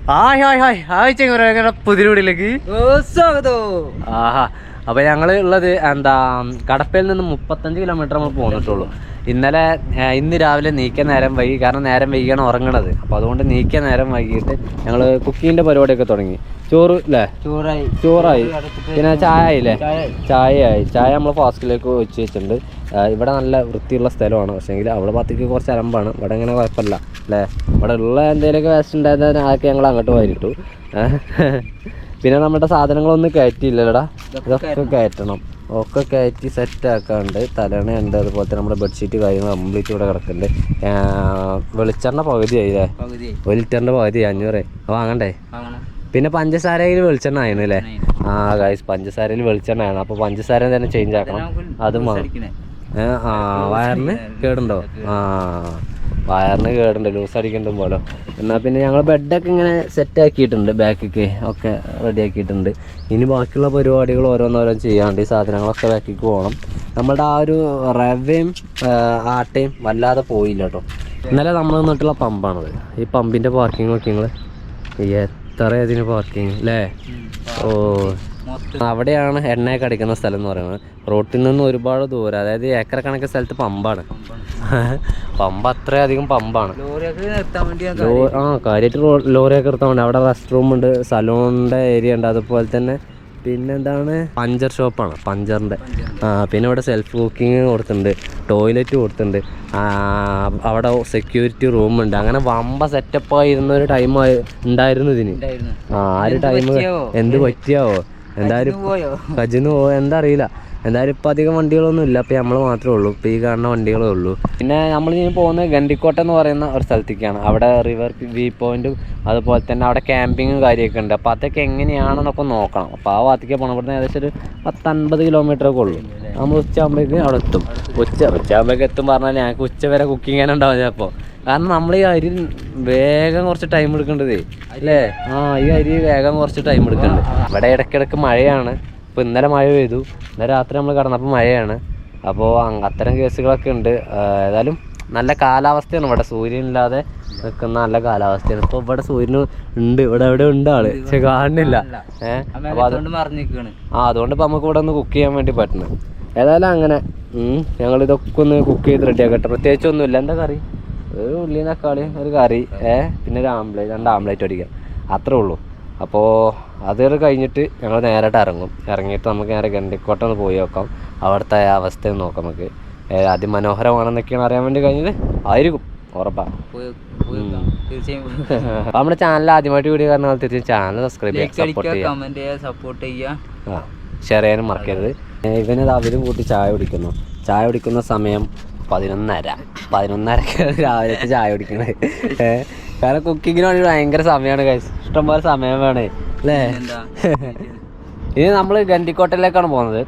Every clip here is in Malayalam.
ഹായ് ഹായ് ഹായ് ഹായ് ചെങ്ങ പുതിയ വീടിലേക്ക് സ്വാഗതം. ആഹാ. അപ്പോൾ ഞങ്ങൾ ഉള്ളത് എന്താ കടപ്പയിൽ നിന്ന് 35 കിലോമീറ്റർ നമ്മൾ പോന്നിട്ടുള്ളൂ. ഇന്ന് രാവിലെ നീക്കാൻ നേരം വൈകി, കാരണം നേരം വൈകിയാണ് ഉറങ്ങണത്. അപ്പോൾ അതുകൊണ്ട് നീക്കാൻ നേരം വൈകിട്ട് ഞങ്ങൾ കുക്കിങ്ങിൻ്റെ പരിപാടിയൊക്കെ തുടങ്ങി. ചോറ് അല്ലേ? ചോറായി. പിന്നെ ചായ ആയില്ലേ? ചായ നമ്മൾ ഫ്ലാസ്കിലേക്ക് ഒഴിച്ച് വെച്ചിട്ടുണ്ട്. ഇവിടെ നല്ല വൃത്തിയുള്ള സ്ഥലമാണ്, പക്ഷേങ്കിൽ അവിടെ ഭാഗത്തേക്ക് കുറച്ച് അലമ്പാണ്. ഇവിടെ ഇങ്ങനെ കുഴപ്പമില്ല അല്ലേ? ഇവിടെ ഉള്ള എന്തെങ്കിലുമൊക്കെ വേസ്റ്റ് ഉണ്ടായിരുന്ന ആക്കി ഞങ്ങൾ അങ്ങോട്ട് വാരിട്ടു. പിന്നെ നമ്മുടെ സാധനങ്ങളൊന്നും കയറ്റിയില്ലടാ, ഇതൊക്കെ കയറ്റണം. ഒക്കെ കയറ്റി സെറ്റ് ആക്കാണ്ട് തലണയുണ്ട്, അതുപോലെ തന്നെ നമ്മുടെ ബെഡ്ഷീറ്റ് കാര്യങ്ങൾ കംപ്ലീറ്റ് ഇവിടെ കിടക്കുന്നുണ്ട്. വെളിച്ചെണ്ണ പകുതിയായില്ലേ? 1 ലിറ്ററിൻ്റെ പകുതി 500 വാങ്ങണ്ടേ? പിന്നെ പഞ്ചസാരയിൽ വെളിച്ചെണ്ണ ആയിരുന്നു അല്ലേ? ഗൈസ്, പഞ്ചസാരയിൽ വെളിച്ചെണ്ണ ആണ്. അപ്പോൾ പഞ്ചസാര തന്നെ ചേഞ്ച് ആക്കണം. അതും വാങ്ങും. വയറിന് കേടുണ്ടോ? വയറിന് കേടുണ്ട്, ലൂസ് അടിക്കണ്ടും പോലെ. എന്നാൽ പിന്നെ ഞങ്ങൾ ബെഡൊക്കെ ഇങ്ങനെ സെറ്റ് ആക്കിയിട്ടുണ്ട്, ബാക്കിക്ക് ഒക്കെ റെഡി ആക്കിയിട്ടുണ്ട്. ഇനി ബാക്കിയുള്ള പരിപാടികൾ ഓരോന്നോരോന്ന് ചെയ്യാണ്ട് ഈ സാധനങ്ങളൊക്കെ ബാക്കിക്ക് പോകണം. നമ്മളുടെ ആ ഒരു റവയും ആട്ടയും വല്ലാതെ പോയില്ല കേട്ടോ. ഇന്നലെ നമ്മൾ നിന്നിട്ടുള്ള പമ്പാണത്. ഈ പമ്പിൻ്റെ പാർക്കിംഗ് നോക്കി നിങ്ങൾ, എത്ര ഇതിന് പാർക്കിങ് അല്ലേ? ഓ, അവിടെയാണ് എണ്ണയൊക്കെ അടിക്കുന്ന സ്ഥലം എന്ന് പറയുന്നത്. റോട്ടിൽ നിന്ന് ഒരുപാട് ദൂരം, അതായത് ഏക്കർ കണക്കിന് സ്ഥലത്ത് പമ്പാണ്. പമ്പ് അത്രയധികം പമ്പാണ്. കാര്യമായിട്ട് ലോറിയൊക്കെ നിർത്താൻ വേണ്ടി അവിടെ റെസ്റ്റ് റൂം ഉണ്ട്, സലൂണിൻ്റെ ഏരിയ ഉണ്ട്. അതുപോലെ തന്നെ പിന്നെന്താണ്, പഞ്ചർ ഷോപ്പാണ്, പഞ്ചറിൻ്റെ. പിന്നെ ഇവിടെ സെൽഫ് കുക്കിങ് കൊടുത്തിട്ടുണ്ട്, ടോയ്ലറ്റ് കൊടുത്തിട്ടുണ്ട്, അവിടെ സെക്യൂരിറ്റി റൂമുണ്ട്. അങ്ങനെ വമ്പ സെറ്റപ്പായിരുന്നൊരു ടൈം ഉണ്ടായിരുന്നു ഇതിന്. ആ ഒരു ടൈം എന്ത് പറ്റിയാവോ? എന്തായാലും കജിന്ന് എന്താ അറിയില്ല. എന്തായാലും ഇപ്പം അധികം വണ്ടികളൊന്നും ഇല്ല, ഇപ്പം നമ്മൾ മാത്രമേ ഉള്ളൂ. ഇപ്പം ഈ കാണുന്ന വണ്ടികളേ ഉള്ളൂ. പിന്നെ നമ്മളിനി പോകുന്നത് ഗണ്ടിക്കോട്ട എന്ന് പറയുന്ന ഒരു സ്ഥലത്തേക്കാണ്. അവിടെ റിവർ വ്യൂ പോയിൻറ്റും അതുപോലെ തന്നെ അവിടെ ക്യാമ്പിങ്ങും കാര്യമൊക്കെ ഉണ്ട്. അപ്പോൾ അതൊക്കെ എങ്ങനെയാണെന്നൊക്കെ നോക്കണം. അപ്പോൾ ആ ഭാഗത്തേക്ക് പോകണം. ഇവിടുന്ന് ഏകദേശം ഒരു 10-50 കിലോമീറ്ററൊക്കെ ഉള്ളൂ. നമ്മൾ ഉച്ചയാകുമ്പോഴേക്കും അവിടെ എത്തും. ഉച്ചയാകുമ്പോഴേക്കും എത്തും പറഞ്ഞാൽ ഞങ്ങൾക്ക് ഉച്ച വരെ കുക്കിംഗ് തന്നെ ഉണ്ടാവും ചിലപ്പോൾ. കാരണം നമ്മൾ ഈ അരി വേഗം കുറച്ച് ടൈം എടുക്കേണ്ടതേ അല്ലേ? ഈ അരി വേഗം കുറച്ച് ടൈം എടുക്കുന്നുണ്ട്. ഇവിടെ ഇടയ്ക്കിടയ്ക്ക് മഴയാണ്. ഇപ്പോൾ ഇന്നലെ മഴ പെയ്തു, ഇന്നലെ രാത്രി നമ്മൾ കിടന്നപ്പോൾ മഴയാണ്. അപ്പോൾ അത്തരം കേസുകളൊക്കെ ഉണ്ട്. ഏതായാലും നല്ല കാലാവസ്ഥയാണ് ഇവിടെ, സൂര്യനില്ലാതെ നിൽക്കുന്ന നല്ല കാലാവസ്ഥയാണ്. ഇപ്പോൾ ഇവിടെ സൂര്യന് ഉണ്ട്, ഇവിടെ എവിടെ ഉണ്ട് ആള്, പക്ഷെ കാണുന്നില്ല. അപ്പോൾ അതുകൊണ്ട് ഇപ്പോൾ നമുക്ക് ഇവിടെ ഒന്ന് കുക്ക് ചെയ്യാൻ വേണ്ടി പറ്റുന്നത്. ഏതായാലും അങ്ങനെ ഞങ്ങളിതൊക്കെ ഒന്ന് കുക്ക് ചെയ്ത് റെഡിയാക്കട്ടെ. പ്രത്യേകിച്ചൊന്നുമില്ല. എന്താ കറി? ഒരു ഉള്ളി തക്കാളി, ഒരു കറി, പിന്നെ ഒരു ആംപ്ലേറ്റ്, 2 ആംപ്ലേറ്റ് അടിക്കാം, അത്രേ ഉള്ളൂ. അപ്പോൾ അത് കഴിഞ്ഞിട്ട് ഞങ്ങൾ നേരിട്ട് ഇറങ്ങിയിട്ട് നമുക്ക് നേരെ ഗണ്ടിക്കോട്ട ഒന്ന് പോയി നോക്കാം. അവിടുത്തെ അവസ്ഥ നോക്കാം. നമുക്ക് അതിമനോഹരമാണെന്നൊക്കെയാണ് അറിയാൻ വേണ്ടി കഴിഞ്ഞത് ആയിരിക്കും, ഉറപ്പാണ്. നമ്മുടെ ചാനൽ ആദ്യമായിട്ട് വീഡിയോ കാണുന്ന തീർച്ചയായും ചാനൽ സബ്സ്ക്രൈബ് ചെയ്യുക, സപ്പോർട്ട് ചെയ്യുക, ഷെയർ ചെയ്യാനും മറക്കരുത്. ഇവനത് അവരും കൂട്ടി ചായ കുടിക്കുന്ന സമയം 11:30 രാവിലത്തെ ചായ കുടിക്കണത്. കാരണം കുക്കിങ്ങിന് വേണ്ടി ഭയങ്കര സമയമാണ് ഗൈസ്, ഇഷ്ടംപോലെ സമയം വേണേ അല്ലേ? ഇനി നമ്മൾ ഗണ്ടിക്കോട്ടയിലേക്കാണ് പോകുന്നത്.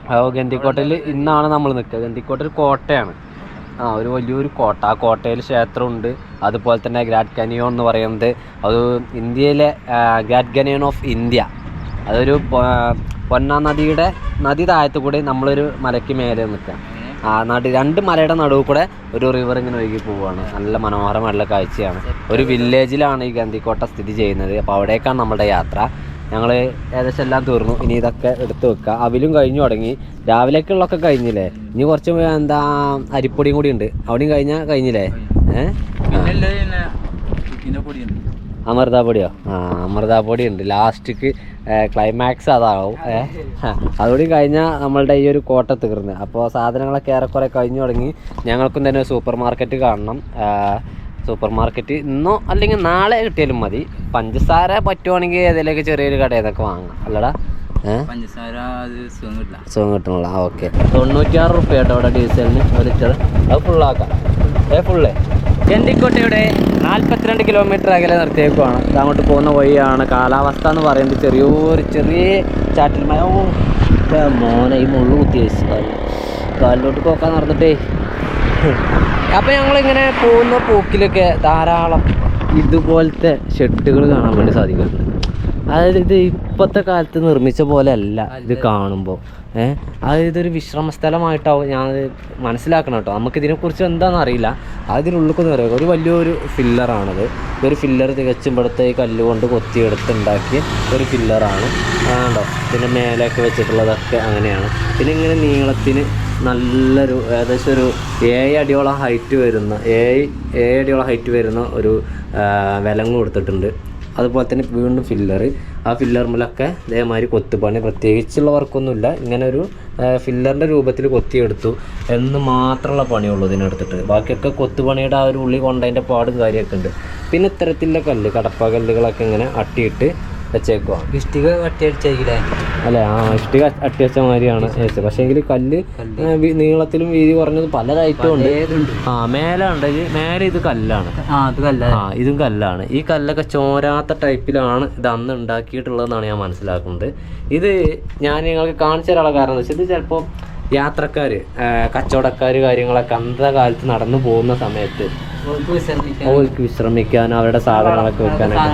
അപ്പോൾ ഗണ്ടിക്കോട്ടയിൽ ഇന്നാണ് നമ്മൾ നിൽക്കുക. ഗണ്ടിക്കോട്ടയിൽ കോട്ടയാണ്, ഒരു വലിയൊരു കോട്ട. ആ കോട്ടയിൽ ക്ഷേത്രമുണ്ട്. അതുപോലെ തന്നെ ഗ്രാൻഡ് കാനിയോൺ എന്ന് പറയുന്നത് അത് ഇന്ത്യയിലെ ഗ്രാൻഡ് കാനിയോൺ ഓഫ് ഇന്ത്യ. അതൊരു പൊന്നാ നദി താഴത്തു കൂടി നമ്മളൊരു മലയ്ക്ക് മേലെ നിൽക്കുക. 2 മലയുടെ നടുവ് കൂടെ ഒരു റിവർ ഇങ്ങനെ ഒഴുകി പോവുകയാണ്. നല്ല മനോഹരമായിട്ടുള്ള കാഴ്ചയാണ്. ഒരു വില്ലേജിലാണ് ഈ ഗന്ധിക്കോട്ട സ്ഥിതി ചെയ്യുന്നത്. അപ്പോൾ അവിടേക്കാണ് നമ്മുടെ യാത്ര. ഞങ്ങൾ ഏകദേശം എല്ലാം തീർന്നു. ഇനി ഇതൊക്കെ എടുത്ത് വെക്കുക. അവിലും കഴിഞ്ഞു തുടങ്ങി, രാവിലേക്കുള്ളതൊക്കെ കഴിഞ്ഞില്ലേ? ഇനി കുറച്ച് അരിപ്പൊടിയും കൂടി ഉണ്ട്, അവിടെയും കഴിഞ്ഞില്ലേ? അമൃതാപ്പൊടിയോ? അമൃതാപ്പൊടി ഉണ്ട്. ലാസ്റ്റിക്ക് ക്ലൈമാക്സ് അതാവും. അതുകൂടി കഴിഞ്ഞാൽ നമ്മളുടെ ഈ ഒരു കോട്ട തീർന്ന്. അപ്പോൾ സാധനങ്ങളൊക്കെ ഏറെക്കുറെ കഴിഞ്ഞു തുടങ്ങി. ഞങ്ങൾക്കും തന്നെ സൂപ്പർ മാർക്കറ്റ് കാണണം. സൂപ്പർ മാർക്കറ്റ് ഇന്നോ അല്ലെങ്കിൽ നാളെ കിട്ടിയാലും മതി. പഞ്ചസാര പറ്റുവാണെങ്കിൽ ഏതെങ്കിലുമൊക്കെ ചെറിയൊരു കടയിൽ നിന്നൊക്കെ വാങ്ങാം അല്ലടാ? സുഖം കിട്ടണല്ലോ. ഓക്കെ, 96 റുപ്യ കേട്ടോ അവിടെ ഡീസലിന് 1 ലിറ്റർ. അത് ഫുള്ളാക്കാം. ഫുള്ള് ഗണ്ടിക്കോട്ടയുടെ 42 കിലോമീറ്റർ അകലെ നിർത്തിയേക്കുവാണ്. അങ്ങോട്ട് പോകുന്ന വഴിയാണ്. കാലാവസ്ഥ എന്ന് പറയുന്നത് ചെറിയ ചാറ്റൽ മഴ. മോനെ ഈ മുള്ളു കുത്തി കാലിലോട്ട് പോക്കാൻ നടന്നിട്ടേ. അപ്പം ഞങ്ങളിങ്ങനെ പോകുന്ന പോക്കിലൊക്കെ ധാരാളം ഇതുപോലത്തെ ഷെഡുകൾ കാണാൻ വേണ്ടി സാധിക്കുന്നുണ്ട്. അതായത് ഇത് ഇപ്പോഴത്തെ കാലത്ത് നിർമ്മിച്ച പോലെ അല്ല ഇത് കാണുമ്പോൾ. അതായത് ഇതൊരു വിശ്രമ സ്ഥലമായിട്ടാവും ഞാൻ മനസ്സിലാക്കണം കേട്ടോ. നമുക്കിതിനെക്കുറിച്ച് എന്താണെന്ന് അറിയില്ല. അതിനുള്ളിൽ പറയാം ഒരു വലിയൊരു ഫില്ലറാണത്. ഒരു ഫില്ലർ തികച്ചും ഇവിടുത്തെ ഈ കല്ലുകൊണ്ട് കൊത്തിയെടുത്തുണ്ടാക്കിയ ഒരു ഫില്ലറാണ് കേട്ടോ. പിന്നെ മേലേക്ക് വെച്ചിട്ടുള്ളതൊക്കെ അങ്ങനെയാണ്. പിന്നെ ഇങ്ങനെ നീളത്തിന് നല്ലൊരു ഏകദേശം ഒരു 7 അടിയോളം ഹൈറ്റ് വരുന്ന ഒരു വിലങ്ങ് കൊടുത്തിട്ടുണ്ട്. അതുപോലെ തന്നെ വീണ്ടും ഫില്ലറ്, ആ ഫില്ലറിലൊക്കെ ഇതേമാതിരി കൊത്തുപണി, പ്രത്യേകിച്ചുള്ള വർക്കൊന്നുമില്ല. ഇങ്ങനെ ഒരു ഫില്ലറിൻ്റെ രൂപത്തിൽ കൊത്തിയെടുത്തു എന്ന് മാത്രമുള്ള പണിയുള്ളൂ ഇതിനെടുത്തിട്ട്. ബാക്കിയൊക്കെ കൊത്തുപണിയുടെ ആ ഒരു ഉള്ളി കൊണ്ടതിൻ്റെ പാടും കാര്യമൊക്കെ ഉണ്ട്. പിന്നെ ഇത്തരത്തിലുള്ള കല്ല്, കടപ്പ കല്ലുകളൊക്കെ ഇങ്ങനെ അട്ടിയിട്ട് വെച്ചേക്കുവാണ്. ഇഷ്ടിക കട്ടിയടിച്ചേക്കില്ലേ? അല്ലേ? ഇഷ്ടിക അട്ടിവെച്ച മാതിരിയാണ് വെച്ചത്. പക്ഷേ എങ്കിൽ കല്ല് നീളത്തിലും വീതി കുറഞ്ഞത് പല ഐറ്റം ഉണ്ട്. മേലെ ഉണ്ടെങ്കിൽ മേലെ ഇത് കല്ലാണ്. ഇതും കല്ലാണ്. ഈ കല്ലൊക്കെ ചോരാത്ത ടൈപ്പിലാണ് ഇത് അന്ന് ഉണ്ടാക്കിയിട്ടുള്ളതെന്നാണ് ഞാൻ മനസ്സിലാക്കുന്നത്. ഇത് ഞാൻ നിങ്ങൾക്ക് കാണിച്ചു തരാനുള്ള കാരണം എന്താ വെച്ചാൽ ഇത് ചിലപ്പോൾ യാത്രക്കാർ, കച്ചവടക്കാർ കാര്യങ്ങളൊക്കെ അന്നത്തെ കാലത്ത് നടന്നു പോകുന്ന സമയത്ത് ഓൾക്ക് വിശ്രമിക്കാൻ അവരുടെ സാധനങ്ങളൊക്കെ വെക്കാനൊക്കെ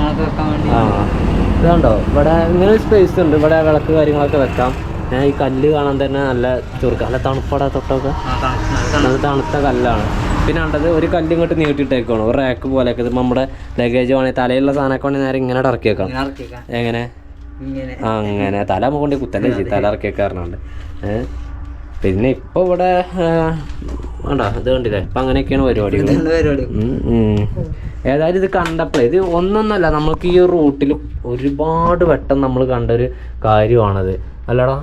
ഇതുണ്ടോ ഇവിടെ ഇങ്ങനെ ഒരു സ്പേസ് ഉണ്ട്. ഇവിടെ വിളക്ക് കാര്യങ്ങളൊക്കെ വെക്കാം. ഈ കല്ല് കാണാൻ തന്നെ നല്ല ചുരുക്കം, നല്ല തണുപ്പടാ തൊട്ടൊക്കെ നല്ല തണുത്ത കല്ലാണ്. പിന്നെ ഉണ്ടത് ഒരു കല്ല് ഇങ്ങോട്ട് നീട്ടിയിട്ടേക്കാണ്, ഒരു റാക്ക് പോലെയൊക്കെ. ഇത് നമ്മുടെ ലഗേജ് വേണമെങ്കിൽ തലയിലുള്ള സാധനമൊക്കെ വേണമെങ്കിൽ നേരെ ഇങ്ങനെ ഇറക്കി വെക്കാം. എങ്ങനെ? അങ്ങനെ തല നമുക്ക് കൊണ്ട് കുത്തല്ലേ ചെയ്യും, തല ഇറക്കി വെക്കാറുണ്ട്. പിന്നെ ഇപ്പൊ ഇവിടെ വേണ്ട ഇത് കണ്ടില്ലേ, ഇപ്പൊ അങ്ങനെയൊക്കെയാണ് പരിപാടികൾ. ഏതായാലും ഇത് കണ്ടപ്പോഴേ ഇത് ഒന്നൊന്നല്ല, നമുക്ക് ഈ റൂട്ടിൽ ഒരുപാട് വട്ടം നമ്മൾ കണ്ടൊരു കാര്യമാണത് അല്ലടാ.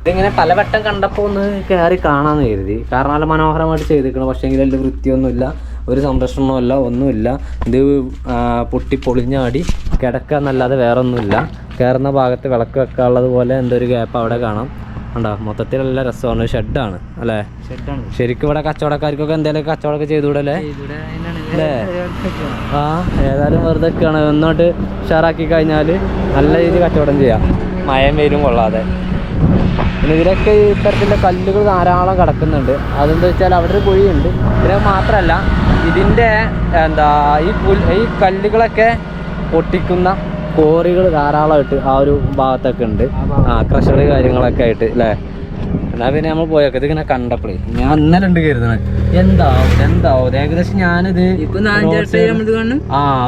ഇതിങ്ങനെ പലവട്ടം കണ്ടപ്പോൾ ഒന്ന് കയറി കാണാമെന്ന് കരുതി. കാരണം നല്ല മനോഹരമായിട്ട് ചെയ്തിരിക്കണം. പക്ഷേ എങ്കിൽ അതിൽ വൃത്തിയൊന്നുമില്ല, ഒരു സംരക്ഷണമല്ല, ഒന്നുമില്ല. ഇത് പൊട്ടി പൊളിഞ്ഞാടി കിടക്കുക എന്നല്ലാതെ വേറെ ഒന്നുമില്ല. കയറുന്ന ഭാഗത്ത് വിളക്ക് വെക്കാനുള്ളത് പോലെ എന്തൊരു ഗ്യാപ്പ് അവിടെ കാണാം. ഉണ്ടോ? മൊത്തത്തിൽ നല്ല രസമാണ്. ഷെഡാണ് അല്ലേ? ശരിക്കും ഇവിടെ കച്ചവടക്കാർക്കൊക്കെ എന്തെങ്കിലും കച്ചവടമൊക്കെ ചെയ്തുകൂടല്ലേ അല്ലേ? ഏതായാലും വെറുതെ ഒക്കെയാണ്. ഒന്നോട്ട് ഉഷാറാക്കി കഴിഞ്ഞാൽ നല്ല രീതിയിൽ കച്ചവടം ചെയ്യാം, മഴയും വെയിലും കൊള്ളാതെ. പിന്നെ ഇതിലൊക്കെ ഇത്തരത്തിലുള്ള കല്ലുകൾ ധാരാളം കിടക്കുന്നുണ്ട്. അതെന്താ വെച്ചാൽ അവിടെ ഒരു കുഴിയുണ്ട്. പിന്നെ മാത്രമല്ല ഇതിൻ്റെ ഈ കല്ലുകളൊക്കെ പൊട്ടിക്കുന്ന കോറികൾ ധാരാളമായിട്ട് ആ ഒരു ഭാഗത്തൊക്കെ ഉണ്ട്. ക്രഷർ കാര്യങ്ങളൊക്കെ ആയിട്ട് അല്ലേ? എന്നാൽ പിന്നെ നമ്മൾ പോയൊക്കെ ഇതിങ്ങനെ കണ്ടപ്പോഴേ ഞാൻ ഇന്നലെ ഉണ്ട് കരുതുന്നത് എന്താവും ഏകദേശം ഞാനിത്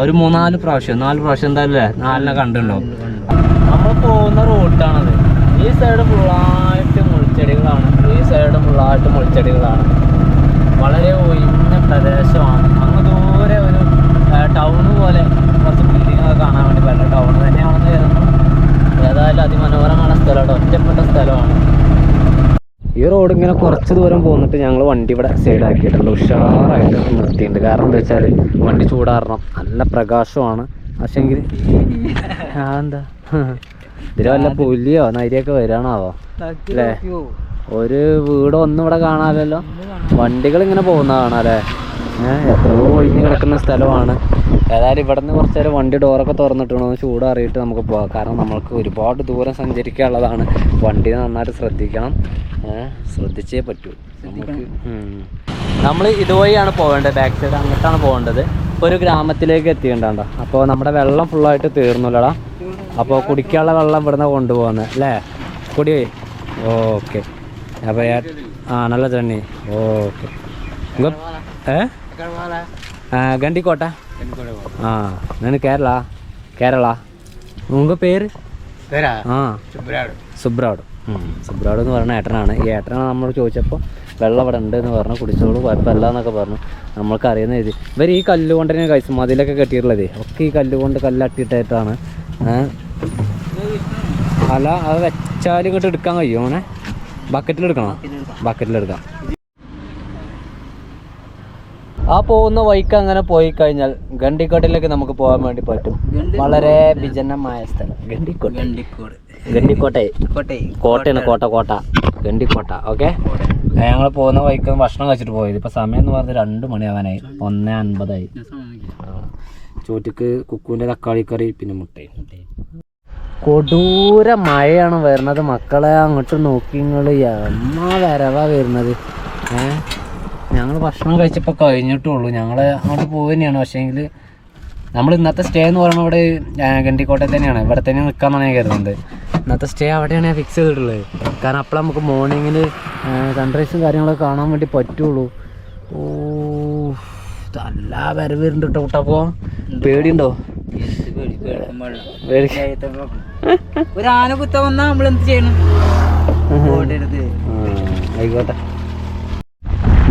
ഒരു 4 പ്രാവശ്യം എന്തായാലും അല്ലേ 4 കണ്ടുണ്ടാവും. നമ്മൾ പോകുന്ന റൂട്ടാണത്. ഈ സൈഡ് ഫുള്ളായിട്ട് മുൾച്ചെടികളാണ്. വളരെ ഒഴിഞ്ഞ പ്രദേശമാണ്. അങ്ങ് ദൂരെ ഒരു ടൗണ് പോലെ കുറച്ച് ബിൽഡിങ്ങൊക്കെ കാണാൻ വേണ്ടി പറ്റും. ടൗൺ തന്നെയാണെന്ന് കരുതുന്നു. ഏതായാലും അതിമനോഹരமான സ്ഥലമാണ്, ഒറ്റപ്പെട്ട സ്ഥലമാണ്. ഈ റോഡ് ഇങ്ങനെ കുറച്ച് ദൂരം പോന്നിട്ട് ഞങ്ങൾ വണ്ടി ഇവിടെ സൈഡാക്കിയിട്ടുണ്ട്, ഉഷാറായിട്ട് നിർത്തിയിട്ടുണ്ട്. കാരണം എന്താ വെച്ചാൽ വണ്ടി ചൂടാറണം, നല്ല പ്രകാശമാണ്. പക്ഷെങ്കിൽ എന്താ ഇതിൽ വല്ല പുലിയോ നരിയൊക്കെ വരാണാവോ അല്ലേ? ഒരു വീടൊന്നും ഇവിടെ കാണാമല്ലോ. വണ്ടികൾ ഇങ്ങനെ പോകുന്ന കാണാല്ലേ? എത്രയോ ഒഴിഞ്ഞ് കിടക്കുന്ന സ്ഥലമാണ്. ഏതായാലും ഇവിടെ നിന്ന് കുറച്ച് നേരം വണ്ടി ഡോറൊക്കെ തുറന്നിട്ടണോ ചൂടറിയിട്ട് നമുക്ക് പോകാം. കാരണം നമ്മൾക്ക് ഒരുപാട് ദൂരം സഞ്ചരിക്കാനുള്ളതാണ്. വണ്ടി നന്നായിട്ട് ശ്രദ്ധിക്കണം, ശ്രദ്ധിച്ചേ പറ്റൂ നമുക്ക്. നമ്മൾ ഇതുവഴിയാണ് പോകേണ്ടത്, ബാക്ക് സൈഡ് അങ്ങോട്ടാണ് പോകേണ്ടത്. ഇപ്പോൾ ഒരു ഗ്രാമത്തിലേക്ക് എത്തിയിട്ടുണ്ടോ. അപ്പോൾ നമ്മുടെ വെള്ളം ഫുള്ളായിട്ട് തീർന്നില്ലടാ. അപ്പോൾ കുടിക്കാനുള്ള വെള്ളം ഇവിടുന്ന് കൊണ്ടുപോകുന്നത് അല്ലേ? കുടി ഓക്കെ. അപ്പോൾ നല്ല തണ്ണി ഓക്കെ. ഗണ്ടിക്കോട്ട ഞാൻ കേരള ഉങ്ക പേര് സുബ്രാട് എന്ന് പറയുന്ന ഏട്ടനാണ്. ഈ ഏട്ടനാണ് നമ്മൾ ചോദിച്ചപ്പോൾ വെള്ളം ഇവിടെ ഉണ്ട് എന്ന് പറഞ്ഞു, കുടിച്ചോളൂ കുഴപ്പമില്ല എന്നൊക്കെ പറഞ്ഞു. നമ്മൾക്ക് അറിയുന്ന രീതി ഇവർ ഈ കല്ലുകൊണ്ട് തന്നെ കഴിച്ചു മതിലൊക്കെ കെട്ടിയിട്ടുള്ളത് ഒക്കെ ഈ കല്ലുകൊണ്ട് കല്ലട്ടിയിട്ടായിട്ടാണ്. അല്ല അത് വെച്ചാൽ ഇങ്ങോട്ട് എടുക്കാൻ കഴിയുമോ? അങ്ങനെ ബക്കറ്റിലെടുക്കാം. ആ പോകുന്ന വഴിക്ക് അങ്ങനെ പോയി കഴിഞ്ഞാൽ ഗണ്ടിക്കോട്ടയിലേക്ക് നമുക്ക് പോകാൻ വേണ്ടി പറ്റും. വളരെ വിജനമായ സ്ഥലം ഗണ്ടിക്കോട്ട. ഓക്കെ, ഞങ്ങൾ പോകുന്ന വഴിക്ക് ഭക്ഷണം കഴിച്ചിട്ട് പോയത്. ഇപ്പം സമയം എന്ന് പറഞ്ഞാൽ 2 മണിയാവാനായി, 1:50 ചോറ്റക്ക് കുക്കുവിൻ്റെ തക്കാളിക്കറി പിന്നെ മുട്ടയും. കൊടൂര മഴയാണ് വരുന്നത് മക്കളെ. അങ്ങോട്ട് നോക്കി നിങ്ങൾ വരവാ വരുന്നത്. ഞങ്ങൾ ഭക്ഷണം കഴിച്ചപ്പോൾ കഴിഞ്ഞിട്ടുള്ളൂ. ഞങ്ങൾ അങ്ങോട്ട് പോവുക തന്നെയാണ്. പക്ഷേങ്കിൽ നമ്മൾ ഇന്നത്തെ സ്റ്റേ എന്ന് പറയുന്നത് ഇവിടെ ഗണ്ടിക്കോട്ടെ തന്നെയാണ്. ഇവിടെ തന്നെ നിൽക്കാമെന്നാണ് ഞാൻ കരുതുന്നത്. ഇന്നത്തെ സ്റ്റേ അവിടെയാണ് ഞാൻ ഫിക്സ് ചെയ്തിട്ടുള്ളത്. കാരണം അപ്പോൾ നമുക്ക് മോർണിംഗിൽ സൺറൈസും കാര്യങ്ങളൊക്കെ കാണാൻ വേണ്ടി പറ്റുള്ളൂ. ഓ നല്ല വരവുണ്ട് കേട്ടോ കൂട്ടപ്പോൾ. പേടിയുണ്ടോ? ഒരു ആന കുത്ത വന്നാൽ നമ്മൾ എന്ത് ചെയ്യണം? ആയിക്കോട്ടെ.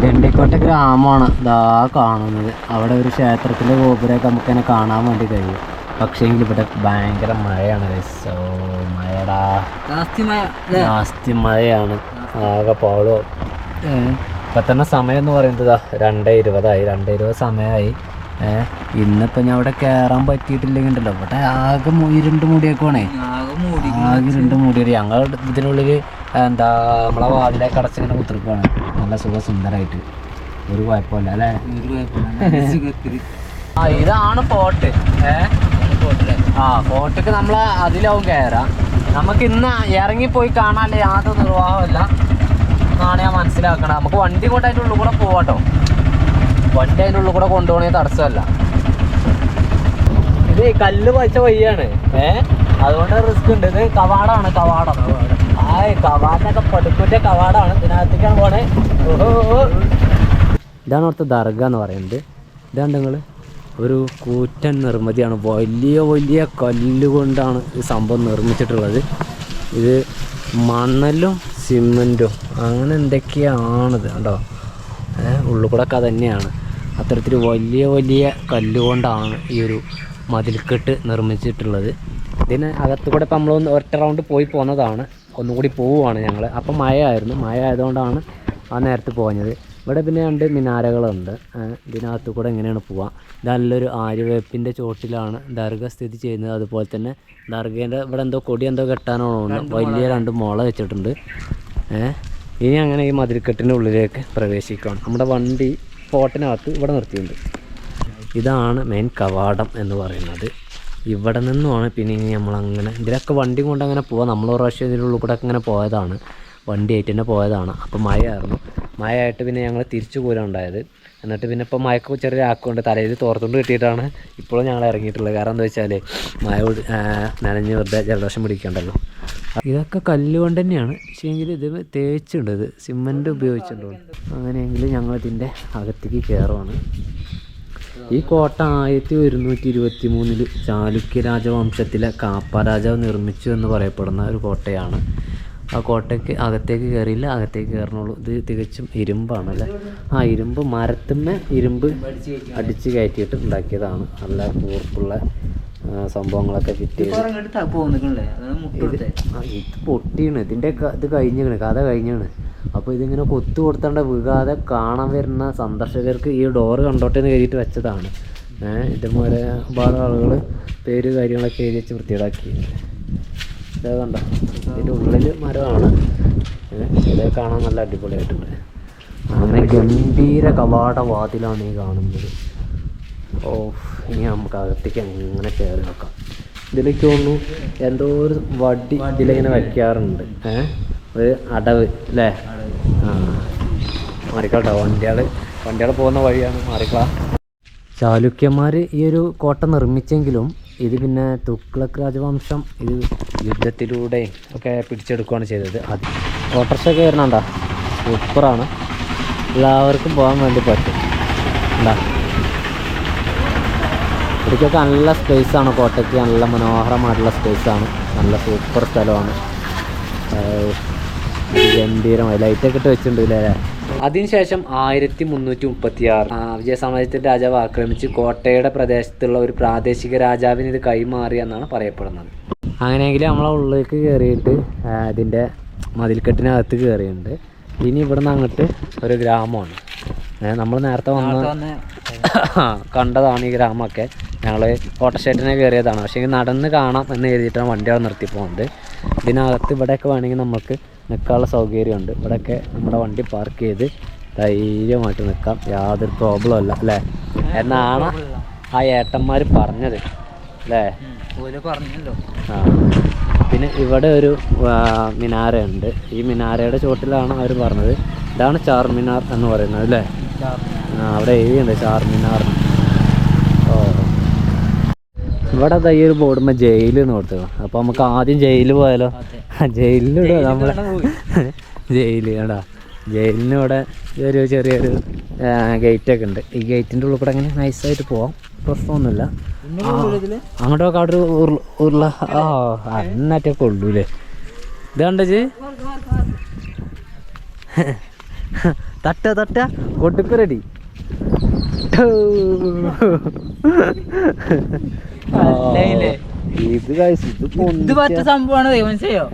ഗണ്ടിക്കോട്ടെ ഗ്രാമമാണ് ഇതാ കാണുന്നത്. അവിടെ ഒരു ക്ഷേത്രത്തിൻ്റെ ഗോപുരമൊക്കെ നമുക്ക് തന്നെ കാണാൻ വേണ്ടി കഴിയും. പക്ഷേ എങ്കിൽ ഇവിടെ ഭയങ്കര മഴയാണ്. മഴടാ, നാസ്തി മഴയാണ്. ആകെ പോളോ. ഇപ്പം തന്നെ സമയം എന്ന് പറയുന്നത് 2:20 2:20 സമയമായി. ഇന്നിപ്പോൾ ഞാൻ അവിടെ കയറാൻ പറ്റിയിട്ടില്ലെങ്കിൽ ഉണ്ടല്ലോ, ഇവിടെ ആകെ ഇരുണ്ട് മൂടിയേക്കുവാണേ. ആകെ ഇരുണ്ട് മൂടിയത്. ഞങ്ങൾ ഇതിനുള്ളിൽ എന്താ നമ്മളെ വാതിലേക്ക് അടച്ചിങ്ങനെ കുത്തിരിക്കുവാണ്. നല്ല സുന്ദരമായിട്ട്, ഒരു കുഴപ്പമില്ല അല്ലേ? ആ ഇതാണ് ഫോർട്ട്. ഫോർട്ടിക്ക് നമ്മൾ അതിലാവും കയറാം. നമുക്ക് ഇന്ന് ഇറങ്ങിപ്പോയി കാണാനല്ലേ യാതൊരു നിർവാഹമില്ല എന്നാണ് ഞാൻ മനസ്സിലാക്കണം. നമുക്ക് വണ്ടി കൊണ്ട് അതിൻ്റെ ഉള്ളിൽ കൂടെ പോവാട്ടോ. വണ്ടി അതിൻ്റെ ഉള്ളിൽ കൂടെ കൊണ്ടുപോകണമെങ്കിൽ തടസ്സമല്ല. ഇത് കല്ല് പച്ച വഴിയാണ്. അതുകൊണ്ട് റിസ്ക് ഉണ്ട്. ഇത് കവാടമാണ്. കവാടം കവാടിനൊക്കെ പടുക്കുറ്റ കവാടമാണ്. ഇതിനകത്തേക്കാണ് പോണേ. ഇതാണ് അവിടുത്തെ ദർഗ എന്ന് പറയുന്നത്. ഇതാണ് നിങ്ങൾ ഒരു കൂറ്റൻ നിർമ്മിതിയാണ്. വലിയ വലിയ കല്ലുകൊണ്ടാണ് ഈ സംഭവം നിർമ്മിച്ചിട്ടുള്ളത്. ഇത് മണലും സിമെൻറ്റും അങ്ങനെ എന്തൊക്കെയാണിത് കണ്ടോ. ഉള്ളിൽ കൂടെ ഒക്കെ തന്നെയാണ്. അത്തരത്തിൽ വലിയ വലിയ കല്ലുകൊണ്ടാണ് ഈ ഒരു മതിൽക്കെട്ട് നിർമ്മിച്ചിട്ടുള്ളത്. ഇതിന് അകത്തു കൂടെ ഇപ്പം നമ്മളൊന്ന് ഒറ്റ റൗണ്ട് പോയി പോന്നതാണ്. ഒന്നുകൂടി പോവുകയാണ് ഞങ്ങൾ. അപ്പം മഴ ആയതുകൊണ്ടാണ് ആ നേരത്ത് പോഞ്ഞത്. ഇവിടെ പിന്നെ 2 മിനാരകളുണ്ട്. ഇതിനകത്ത് കൂടെ എങ്ങനെയാണ് പോവുക. നല്ലൊരു ആര്യവേപ്പിൻ്റെ ചോട്ടിലാണ് ദർഗ സ്ഥിതി ചെയ്യുന്നത്. അതുപോലെ തന്നെ ദർഗേൻ്റെ ഇവിടെ എന്തോ കൊടി എന്തോ കെട്ടാനാണോ വലിയ 2 മുള വെച്ചിട്ടുണ്ട്. ഇനി അങ്ങനെ ഈ മതിൽക്കെട്ടിൻ്റെ ഉള്ളിലേക്ക് പ്രവേശിക്കുകയാണ്. നമ്മുടെ വണ്ടി ഫോർട്ടിനകത്ത് ഇവിടെ നിർത്തിയിട്ടുണ്ട്. ഇതാണ് മെയിൻ കവാടം എന്ന് പറയുന്നത്. ഇവിടെ നിന്നുമാണ് പിന്നെ ഇനി നമ്മളങ്ങനെ ഇതിലൊക്കെ വണ്ടി കൊണ്ട് അങ്ങനെ പോവാം. നമ്മൾ ഒരു പ്രാവശ്യം ഇതിനുള്ളിൽ കൂടെ അങ്ങനെ പോയതാണ്, വണ്ടിയായിട്ട് തന്നെ പോയതാണ്. അപ്പോൾ മഴയായിരുന്നു. മഴയായിട്ട് പിന്നെ ഞങ്ങൾ തിരിച്ചു പോരാനുണ്ടായത്. എന്നിട്ട് പിന്നെ ഇപ്പോൾ മഴക്ക് ചെറിയ ആക്കുകൊണ്ട് തലയിൽ തോർത്തുകൊണ്ട് കിട്ടിയിട്ടാണ് ഇപ്പോഴും ഞങ്ങൾ ഇറങ്ങിയിട്ടുള്ളത്. കാരണം എന്താ വെച്ചാൽ മഴ നനഞ്ഞ് വെറുതെ ജലദോഷം പിടിക്കണ്ടല്ലോ. ഇതൊക്കെ കല്ലുകൊണ്ട് തന്നെയാണ്. പക്ഷേങ്കിൽ ഇത് തേച്ചുണ്ട്, ഇത് സിമെൻറ്റ് ഉപയോഗിച്ചിട്ടുണ്ടോ. അങ്ങനെയെങ്കിൽ ഞങ്ങളിതിൻ്റെ അകത്തേക്ക് കയറുവാണ്. ഈ കോട്ട 1123 ചാലുക്യ രാജവംശത്തിലെ കാപ്പ രാജാവ് നിർമ്മിച്ചു എന്ന് പറയപ്പെടുന്ന ഒരു കോട്ടയാണ്. ആ കോട്ടയ്ക്ക് അകത്തേക്ക് കയറിയില്ല, അകത്തേക്ക് കയറണുള്ളൂ. ഇത് തികച്ചും ഇരുമ്പാണല്ലേ. ഇരുമ്പ് മരത്തുമ്മേ ഇരുമ്പ് അടിച്ച് കയറ്റിയിട്ട് ഉണ്ടാക്കിയതാണ്. നല്ല കൂർപ്പുള്ള സംഭവങ്ങളൊക്കെ ഫിറ്റ് ചെയ്ത്. ഇത് പൊട്ടിയാണ്. ഇതിൻ്റെ ഇത് കഴിഞ്ഞാണ്, കഥ കഴിഞ്ഞാണ്. അപ്പോൾ ഇതിങ്ങനെ കൊത്തു കൊടുത്താണ്ട് വീകാതെ കാണാൻ വരുന്ന സന്ദർശകർക്ക് ഈ ഡോറ് കണ്ടോട്ടെ എന്ന് കരുതിയിട്ട് വെച്ചതാണ്. ഇതുപോലെ ഒരുപാട് ആളുകൾ പേര് കാര്യങ്ങളൊക്കെ എഴുതി വെച്ച് വൃത്തിയിടാക്കി. ഇതേ കണ്ടോ, ഇതിൻ്റെ ഉള്ളിൽ മരമാണ്. ഇത് കാണാൻ നല്ല അടിപൊളിയായിട്ടുണ്ട്. അങ്ങനെ ഗംഭീര കവാടവാതിലാണ് ഈ കാണുന്നത്. ഇനി നമുക്ക് അകത്തേക്ക് അങ്ങനെ കയറി നോക്കാം. ഇതിലേക്ക് തോന്നുന്നു എന്തോ ഒരു വടി ഇതിലിങ്ങനെ വയ്ക്കാറുണ്ട്. ഒരു അടവ് അല്ലേ? മാറിക്കോട്ടെ, വണ്ടികൾ പോകുന്ന വഴിയാണ്. മാറിക്കളാ. ചാലുക്യന്മാർ ഈ ഒരു കോട്ട നിർമ്മിച്ചെങ്കിലും ഇത് പിന്നെ തുഗ്ലക് രാജവംശം ഇത് യുദ്ധത്തിലൂടെ ഒക്കെ പിടിച്ചെടുക്കുകയാണ് ചെയ്തത്. അത് ഓട്ടോറിക്ഷ കയറണണ്ട, സൂപ്പറാണ്. എല്ലാവർക്കും പോകാൻ വേണ്ടി പറ്റും. എന്താ ഇവിടേക്കൊക്കെ നല്ല സ്പേസാണ്. കോട്ടയ്ക്ക് നല്ല മനോഹരമായിട്ടുള്ള സ്പേസാണ്. നല്ല സൂപ്പർ സ്ഥലമാണ്. ഗംഭീരമായി ലൈറ്റൊക്കെ ഇട്ട് വെച്ചിട്ടുണ്ട് ഇല്ലേ. അതിനുശേഷം 1336 വിജയസാമ്രാജ്യത്തിൻ്റെ രാജാവ് ആക്രമിച്ച് കോട്ടയുടെ പ്രദേശത്തുള്ള ഒരു പ്രാദേശിക രാജാവിന് ഇത് കൈമാറി എന്നാണ് പറയപ്പെടുന്നത്. അങ്ങനെയെങ്കിൽ നമ്മളെ ഉള്ളിലേക്ക് കയറിയിട്ട് ഇതിൻ്റെ മതിൽക്കെട്ടിനകത്ത് കയറിയിട്ടുണ്ട്. ഇനി ഇവിടുന്ന് അങ്ങോട്ട് ഒരു ഗ്രാമമാണ്. നമ്മൾ നേരത്തെ വന്ന് കണ്ടതാണ് ഈ ഗ്രാമമൊക്കെ. ഞങ്ങൾ ഓട്ടോഷേറ്റിനെ കയറിയതാണ്. പക്ഷേ നടന്ന് കാണാം എന്ന് കരുതിയിട്ടാണ് വണ്ടി അവിടെ നിർത്തി പോകുന്നത്. ഇതിനകത്ത് ഇവിടെയൊക്കെ വേണമെങ്കിൽ നമുക്ക് നിൽക്കാനുള്ള സൗകര്യമുണ്ട്. ഇവിടെയൊക്കെ നമ്മുടെ വണ്ടി പാർക്ക് ചെയ്ത് ധൈര്യമായിട്ട് നിൽക്കാം, യാതൊരു പ്രോബ്ലം അല്ല അല്ലേ എന്നാണ് ആ ഏട്ടന്മാർ പറഞ്ഞത് അല്ലേ. പറഞ്ഞല്ലോ. പിന്നെ ഇവിടെ ഒരു മിനാരയുണ്ട്. ഈ മിനാരയുടെ ചുവട്ടിലാണ് അവർ പറഞ്ഞത്. ഇതാണ് ചാർമിനാർ എന്ന് പറയുന്നത് അല്ലേ. അവിടെ എഴുതിയുണ്ട് ചാർമിനാർ. ഇവിടെ ഈ ഒരു ബോർഡുമ്പോൾ ജയിൽ എന്ന് കൊടുത്തു. അപ്പോൾ നമുക്ക് ആദ്യം ജയിലിൽ പോയാലോ? ജയിലിലൂടെ നമ്മളെ ജയിൽ കേടാ. ജയിലിന് ഇവിടെ ഒരു ചെറിയൊരു ഗേറ്റൊക്കെ ഉണ്ട്. ഈ ഗേറ്റിൻ്റെ ഉള്ളിൽ കൂടെ അങ്ങനെ നൈസായിട്ട് പോവാം, പ്രശ്നമൊന്നുമില്ല. അങ്ങോട്ടൊക്കെ അവിടെ ഉരുള അന്നറ്റൊക്കെ കൊള്ളൂലേ. ഇത് കണ്ടേ തട്ട തട്ട കൊടുക്ക് റെഡി.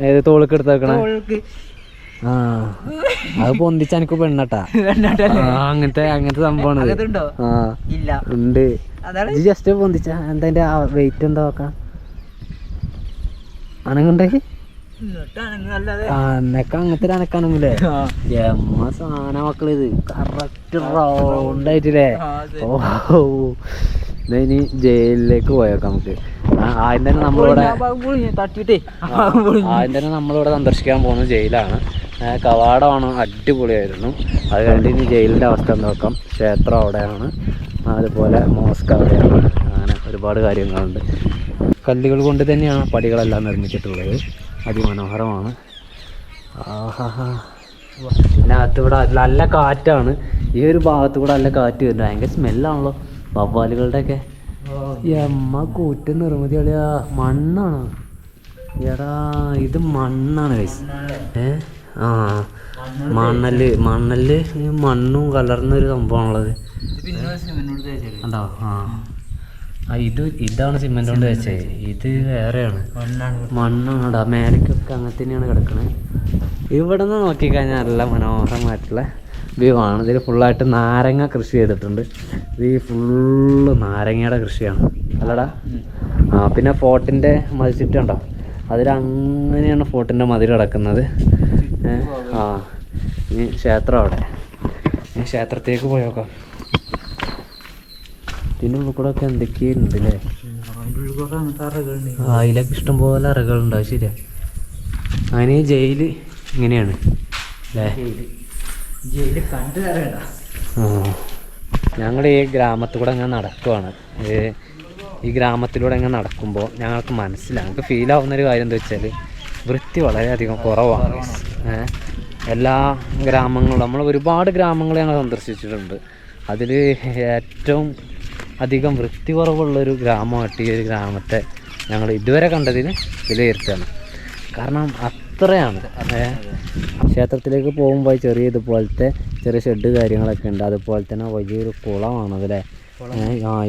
ഏത് തോളിക്ക് എടുത്തേക്കണേ? അത് പൊന്തിച്ച എനിക്ക് പെണ്ണട്ടാ. അങ്ങനത്തെ സംഭവമാണ് ഉണ്ട്. ജസ്റ്റ് പൊന്തിച്ച എന്താ അതിന്റെ വെയിറ്റ് എന്താ നോക്കാം. അനങ്ങുണ്ടായി അനക്ക അങ്ങനത്തെ ഒരു അനക്കാണെങ്കിലേ എമ്മ സാധന മക്കള്. ഇത് കറക്റ്റ് റൗണ്ടായിട്ടില്ലേ. ഓ ഇനി ജയിലിലേക്ക് പോയേക്കാം നമുക്ക്. ആദ്യം തന്നെ നമ്മളിവിടെ സന്ദർശിക്കാൻ പോകുന്ന ജയിലാണ്. കവാടമാണ്, അടിപൊളിയായിരുന്നു. അത് കഴിഞ്ഞിട്ട് ഇനി ജയിലിൻ്റെ അവസ്ഥ എന്താ നോക്കാം. ക്ഷേത്രം അവിടെയാണ്, അതുപോലെ മോസ്ക് അവിടെയാണ്. അങ്ങനെ ഒരുപാട് കാര്യങ്ങളുണ്ട്. കല്ലുകൾ കൊണ്ട് തന്നെയാണ് പടികളെല്ലാം നിർമ്മിച്ചിട്ടുള്ളത്. അതിമനോഹരമാണ്. ആഹാ. പിന്നെ അകത്തിവിടെ നല്ല കാറ്റാണ്. ഈ ഒരു ഭാഗത്ത് കൂടെ നല്ല കാറ്റ് വരുന്നുണ്ട്. ഭയങ്കര സ്മെല്ലാണല്ലോ വവ്വാലുകളുടെയൊക്കെ. എമ്മ കൂറ്റ് നിർമ്മിതി കളിയാ. മണ്ണാണ് എടാ, ഇത് മണ്ണാണ് ഗൈസ്. മണ്ണല് മണ്ണും കലർന്നൊരു സംഭവമാണുള്ളത്. ഉണ്ടോ? ഇതാണ് സിമെന്റ് കൊണ്ട് വെച്ചത്. ഇത് വേറെയാണ്, മണ്ണാണ്. മേലേക്കൊക്കെ അങ്ങനെ തന്നെയാണ് കിടക്കുന്നത്. ഇവിടെ നിന്ന് നോക്കിക്കഴിഞ്ഞാൽ നല്ല മനോഹരമായിട്ടുള്ള വ്യൂ ആണ്. ഇതിൽ ഫുള്ളായിട്ട് നാരങ്ങ കൃഷി ചെയ്തിട്ടുണ്ട്. ഇത് ഈ ഫുള്ള് നാരങ്ങയുടെ കൃഷിയാണ് അല്ലടാ. പിന്നെ ഫോർട്ടിൻ്റെ മതിൽച്ചുറ്റുണ്ടോ, അതിലങ്ങനെയാണ് ഫോർട്ടിൻ്റെ മതിൽ കിടക്കുന്നത്. ഇനി ക്ഷേത്രം അവിടെ. ഇനി ക്ഷേത്രത്തേക്ക് പോയോക്കാം. ഇതിൻ്റെ ഉള്ളിൽ കൂടെ ഒക്കെ എന്തൊക്കെയുണ്ട് അല്ലേ. അതിലൊക്കെ ഇഷ്ടംപോലെ അറകളുണ്ടാവും. ശരിയാ. അങ്ങനെ ഈ ജയിൽ ഇങ്ങനെയാണ് അല്ലേ. ഞങ്ങൾ ഈ ഗ്രാമത്തിൽ കൂടെ അങ്ങനെ നടക്കുവാണ്. ഈ ഗ്രാമത്തിലൂടെ ഇങ്ങനെ നടക്കുമ്പോൾ ഞങ്ങൾക്ക് ഞങ്ങൾക്ക് ഫീലാവുന്നൊരു കാര്യം എന്താ വെച്ചാൽ വൃത്തി വളരെയധികം കുറവാണ്. എല്ലാ ഗ്രാമങ്ങളും നമ്മൾ ഒരുപാട് ഗ്രാമങ്ങൾ ഞങ്ങൾ സന്ദർശിച്ചിട്ടുണ്ട്. അതിൽ ഏറ്റവും അധികം വൃത്തി കുറവുള്ളൊരു ഗ്രാമമായിട്ട് ഈ ഒരു ഗ്രാമത്തെ ഞങ്ങൾ ഇതുവരെ കണ്ടതിൽ വിലയിരുത്തുകയാണ്. കാരണം അത്രയാണ്. ക്ഷേത്രത്തിലേക്ക് പോകുമ്പോൾ ചെറിയ ഇതുപോലത്തെ ചെറിയ ഷെഡ് കാര്യങ്ങളൊക്കെ ഉണ്ട്. അതുപോലെ തന്നെ വലിയൊരു കുളമാണതല്ലേ.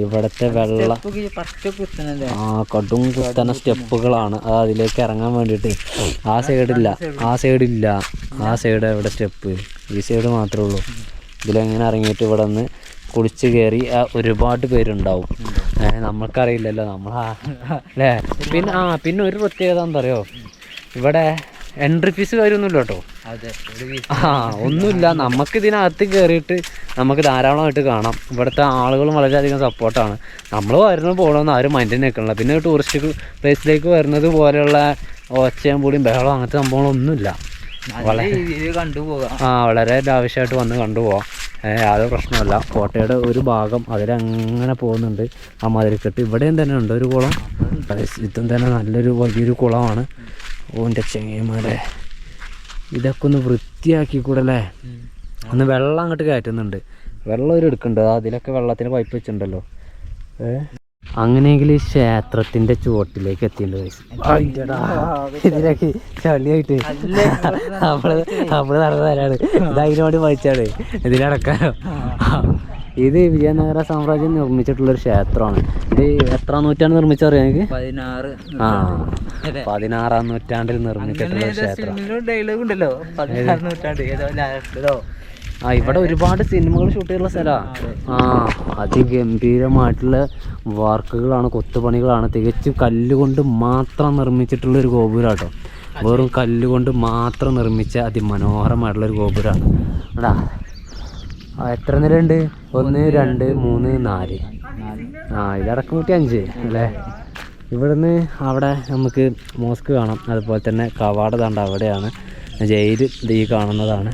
ഇവിടുത്തെ വെള്ളം കടും കുത്തന സ്റ്റെപ്പുകളാണ്. അത് അതിലേക്ക് ഇറങ്ങാൻ വേണ്ടിയിട്ട് ആ സൈഡില്ല. ആ സൈഡ് എവിടെ സ്റ്റെപ്പ്? ഈ സൈഡ് മാത്രമേ ഉള്ളൂ. ഇതിലെങ്ങനെ ഇറങ്ങിയിട്ട് ഇവിടെ നിന്ന് കുളിച്ച് കയറി ഒരുപാട് പേരുണ്ടാവും. നമ്മൾക്കറിയില്ലല്ലോ അല്ലേ. പിന്നെ ഒരു പ്രത്യേകത എന്താ പറയുക, ഇവിടെ എൻട്രി ഫീസ് കാര്യമൊന്നുമില്ല കേട്ടോ. ഒന്നുമില്ല. നമുക്ക് ഇതിനകത്ത് കയറിയിട്ട് നമുക്ക് ധാരാളമായിട്ട് കാണാം. ഇവിടുത്തെ ആളുകളും വളരെയധികം സപ്പോർട്ടാണ്. നമ്മൾ വരുന്നത് പോകണമെന്ന് ആരും മൈൻഡിൽ നിൽക്കണില്ല. പിന്നെ ടൂറിസ്റ്റ് പ്ലേസിലേക്ക് വരുന്നത് പോലെയുള്ള ഒച്ചയും പൊടിയും ബഹളം അങ്ങനത്തെ സംഭവങ്ങളൊന്നുമില്ല. വളരെ ആവശ്യമായിട്ട് വന്ന് കണ്ടുപോകാം. യാതൊരു പ്രശ്നമല്ല. കോട്ടയുടെ ഒരു ഭാഗം അതിലങ്ങനെ പോകുന്നുണ്ട്. ആ മതിൽക്കെട്ട് ഇവിടെയും തന്നെ ഉണ്ട് ഒരു കുളം. ഇതും തന്നെ നല്ലൊരു വലിയൊരു കുളമാണ്. ഓൻ്റെ ചെങ്ങന്മാരെ ഇതൊക്കെ ഒന്ന് വൃത്തിയാക്കി കൂടല്ലേ. ഒന്ന് വെള്ളം അങ്ങോട്ട് കയറ്റുന്നുണ്ട്. വെള്ളം ഒരു എടുക്കുന്നുണ്ട്. അതിലൊക്കെ വെള്ളത്തിന് പൈപ്പ് വെച്ചിട്ടുണ്ടല്ലോ. അങ്ങനെയെങ്കിൽ ഈ ക്ഷേത്രത്തിന്റെ ചുവട്ടിലേക്ക് എത്തിയിട്ടുണ്ട്. ഇതിലേക്ക് ചളിയായിട്ട് നമ്മള് നടന്നു തരാണ്. ഇത് അതിനോട് വായിച്ചാണ് ഇതിലടക്കാനോ. ഇത് വിജയനഗര സാമ്രാജ്യം നിർമ്മിച്ചിട്ടുള്ളൊരു ക്ഷേത്രമാണ്. ഇത് എത്രാം നൂറ്റാണ്ട് നിർമ്മിച്ചറിയാം എനിക്ക്? 16-ാം നൂറ്റാണ്ടിൽ നിർമ്മിച്ചിട്ടുള്ള ക്ഷേത്രം. ഇവിടെ ഒരുപാട് സിനിമകൾ ഷൂട്ട് ചെയ്യുന്ന സ്ഥലമാണ്. അതിഗംഭീരമായിട്ടുള്ള വർക്കുകളാണ്, കൊത്തുപണികളാണ്. തികച്ചും കല്ലുകൊണ്ട് മാത്രം നിർമ്മിച്ചിട്ടുള്ള ഒരു ഗോപുരം കേട്ടോ. വെറും കല്ലുകൊണ്ട് മാത്രം നിർമ്മിച്ച അതിമനോഹരമായിട്ടുള്ളൊരു ഗോപുരമാണ്. എടാ എത്ര നിലയുണ്ട്? 1, 2, 3, 4. ഇതടക്കം കൂട്ടി 5 അല്ലേ. ഇവിടുന്ന് അവിടെ നമുക്ക് മോസ്ക് കാണാം. അതുപോലെ തന്നെ കവാട താണ്ട അവിടെയാണ്. ജയിൽ ഈ കാണുന്നതാണ്.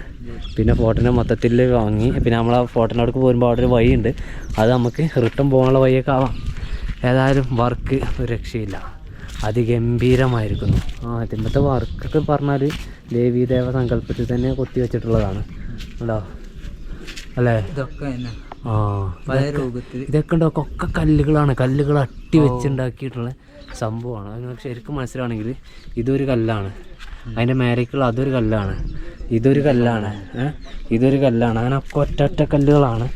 പിന്നെ ഫോർട്ടിനെ മൊത്തത്തിൽ വാങ്ങി. പിന്നെ നമ്മൾ ആ ഫോർട്ടിനടുക്ക് പോരുമ്പോൾ അവിടെ ഒരു വഴിയുണ്ട്. അത് നമുക്ക് റിട്ടേൺ പോകാനുള്ള വഴിയൊക്കെ ആവാം. ഏതായാലും വർക്ക് ഒരു രക്ഷയില്ല, അതിഗംഭീരമായിരിക്കുന്നു. ഇതിൻ്റെ വർക്കൊക്കെ പറഞ്ഞാൽ ദേവീദേവ സങ്കല്പത്തിൽ തന്നെ കൊത്തി വെച്ചിട്ടുള്ളതാണ് ഉണ്ടോ അല്ലേ? ഇതൊക്കെ ഉണ്ടോ ഒക്കെ കല്ലുകളാണ്, കല്ലുകൾ അട്ടി വെച്ചുണ്ടാക്കിയിട്ടുള്ള സംഭവമാണ്. അത് ശരിക്കും മനസ്സിലാണെങ്കിൽ ഇതൊരു കല്ലാണ്, അതിൻ്റെ മേരക്കുള്ള അതൊരു കല്ലാണ്, ഇതൊരു കല്ലാണ്, ഇതൊരു കല്ലാണ്, അങ്ങനെ ഒക്കെ ഒറ്റ കല്ലുകളാണ്.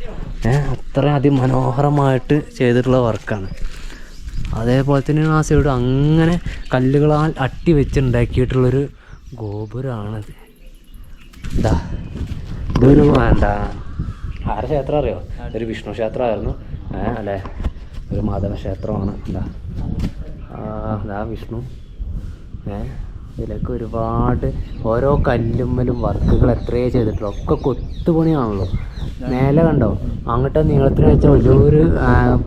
അത്ര അതിമനോഹരമായിട്ട് ചെയ്തിട്ടുള്ള വർക്കാണ്. അതേപോലെ തന്നെയാണ് ആ സൈഡ് അങ്ങനെ കല്ലുകളാൽ അട്ടി വെച്ചുണ്ടാക്കിയിട്ടുള്ളൊരു ഗോപുരമാണത്. എന്താ ഇതൊരു എന്താ ആരുടെ ക്ഷേത്രം അറിയോ? ഒരു വിഷ്ണു ക്ഷേത്രമായിരുന്നു അല്ലേ, ഒരു മാധവ ക്ഷേത്രമാണ്. ഇതാ വിഷ്ണു. ഇതിലൊക്കെ ഒരുപാട് ഓരോ കല്ലുമ്മലും വർക്കുകൾ എത്രയേ ചെയ്തിട്ടുള്ളൂ, ഒക്കെ കൊത്തുപണിയാണല്ലോ. മേലെ കണ്ടോ അങ്ങോട്ട് നീളത്തിന് വെച്ച വലിയൊരു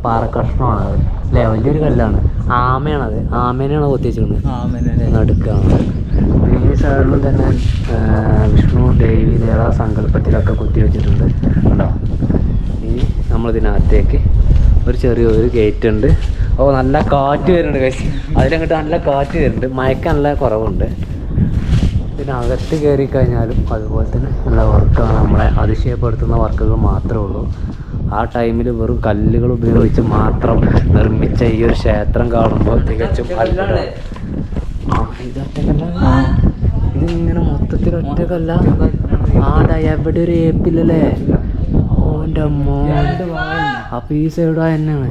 പാറക്കഷ്ണമാണ് അല്ലേ, വലിയൊരു കല്ലാണ്. ആമയാണത്, ആമേനെയാണ് കൊത്തി വെച്ചിരുന്നത് നടുക്കാണ്. ഈ സൈഡിലും തന്നെ വിഷ്ണു ദേവി ദേവ സങ്കല്പത്തിലൊക്കെ കുത്തി വെച്ചിട്ടുണ്ട് കേട്ടോ. ഇനി നമ്മളിതിനകത്തേക്ക് ഒരു ചെറിയൊരു ഗേറ്റ് ഉണ്ട്. നല്ല കാറ്റ് വരുന്നുണ്ട് കഴിച്ച്, അതിലങ്ങോട്ട് നല്ല കാറ്റ് വരുന്നുണ്ട്, മയക്ക നല്ല കുറവുണ്ട്. ഇതിനകത്ത് കയറി കഴിഞ്ഞാലും അതുപോലെ തന്നെ നല്ല വർക്കാണ്, നമ്മളെ അതിശയപ്പെടുത്തുന്ന വർക്കുകൾ മാത്രമേ ഉള്ളൂ. ആ ടൈമിൽ വെറും കല്ലുകൾ ഉപയോഗിച്ച് മാത്രം നിർമ്മിച്ച ഈ ഒരു ക്ഷേത്രം കാണുമ്പോൾ തികച്ചും അത്ഭുതം. ഇതൊറ്റക്കല്ല, ഇതിങ്ങനെ മൊത്തത്തിൽ ഒറ്റക്കല്ല. എവിടെ ഒരു ഏപ്പില്ലല്ലേ? ഓൻ്റെ അമ്മോ, അപ്പം ഈ സൈഡ് തന്നെയാണ്.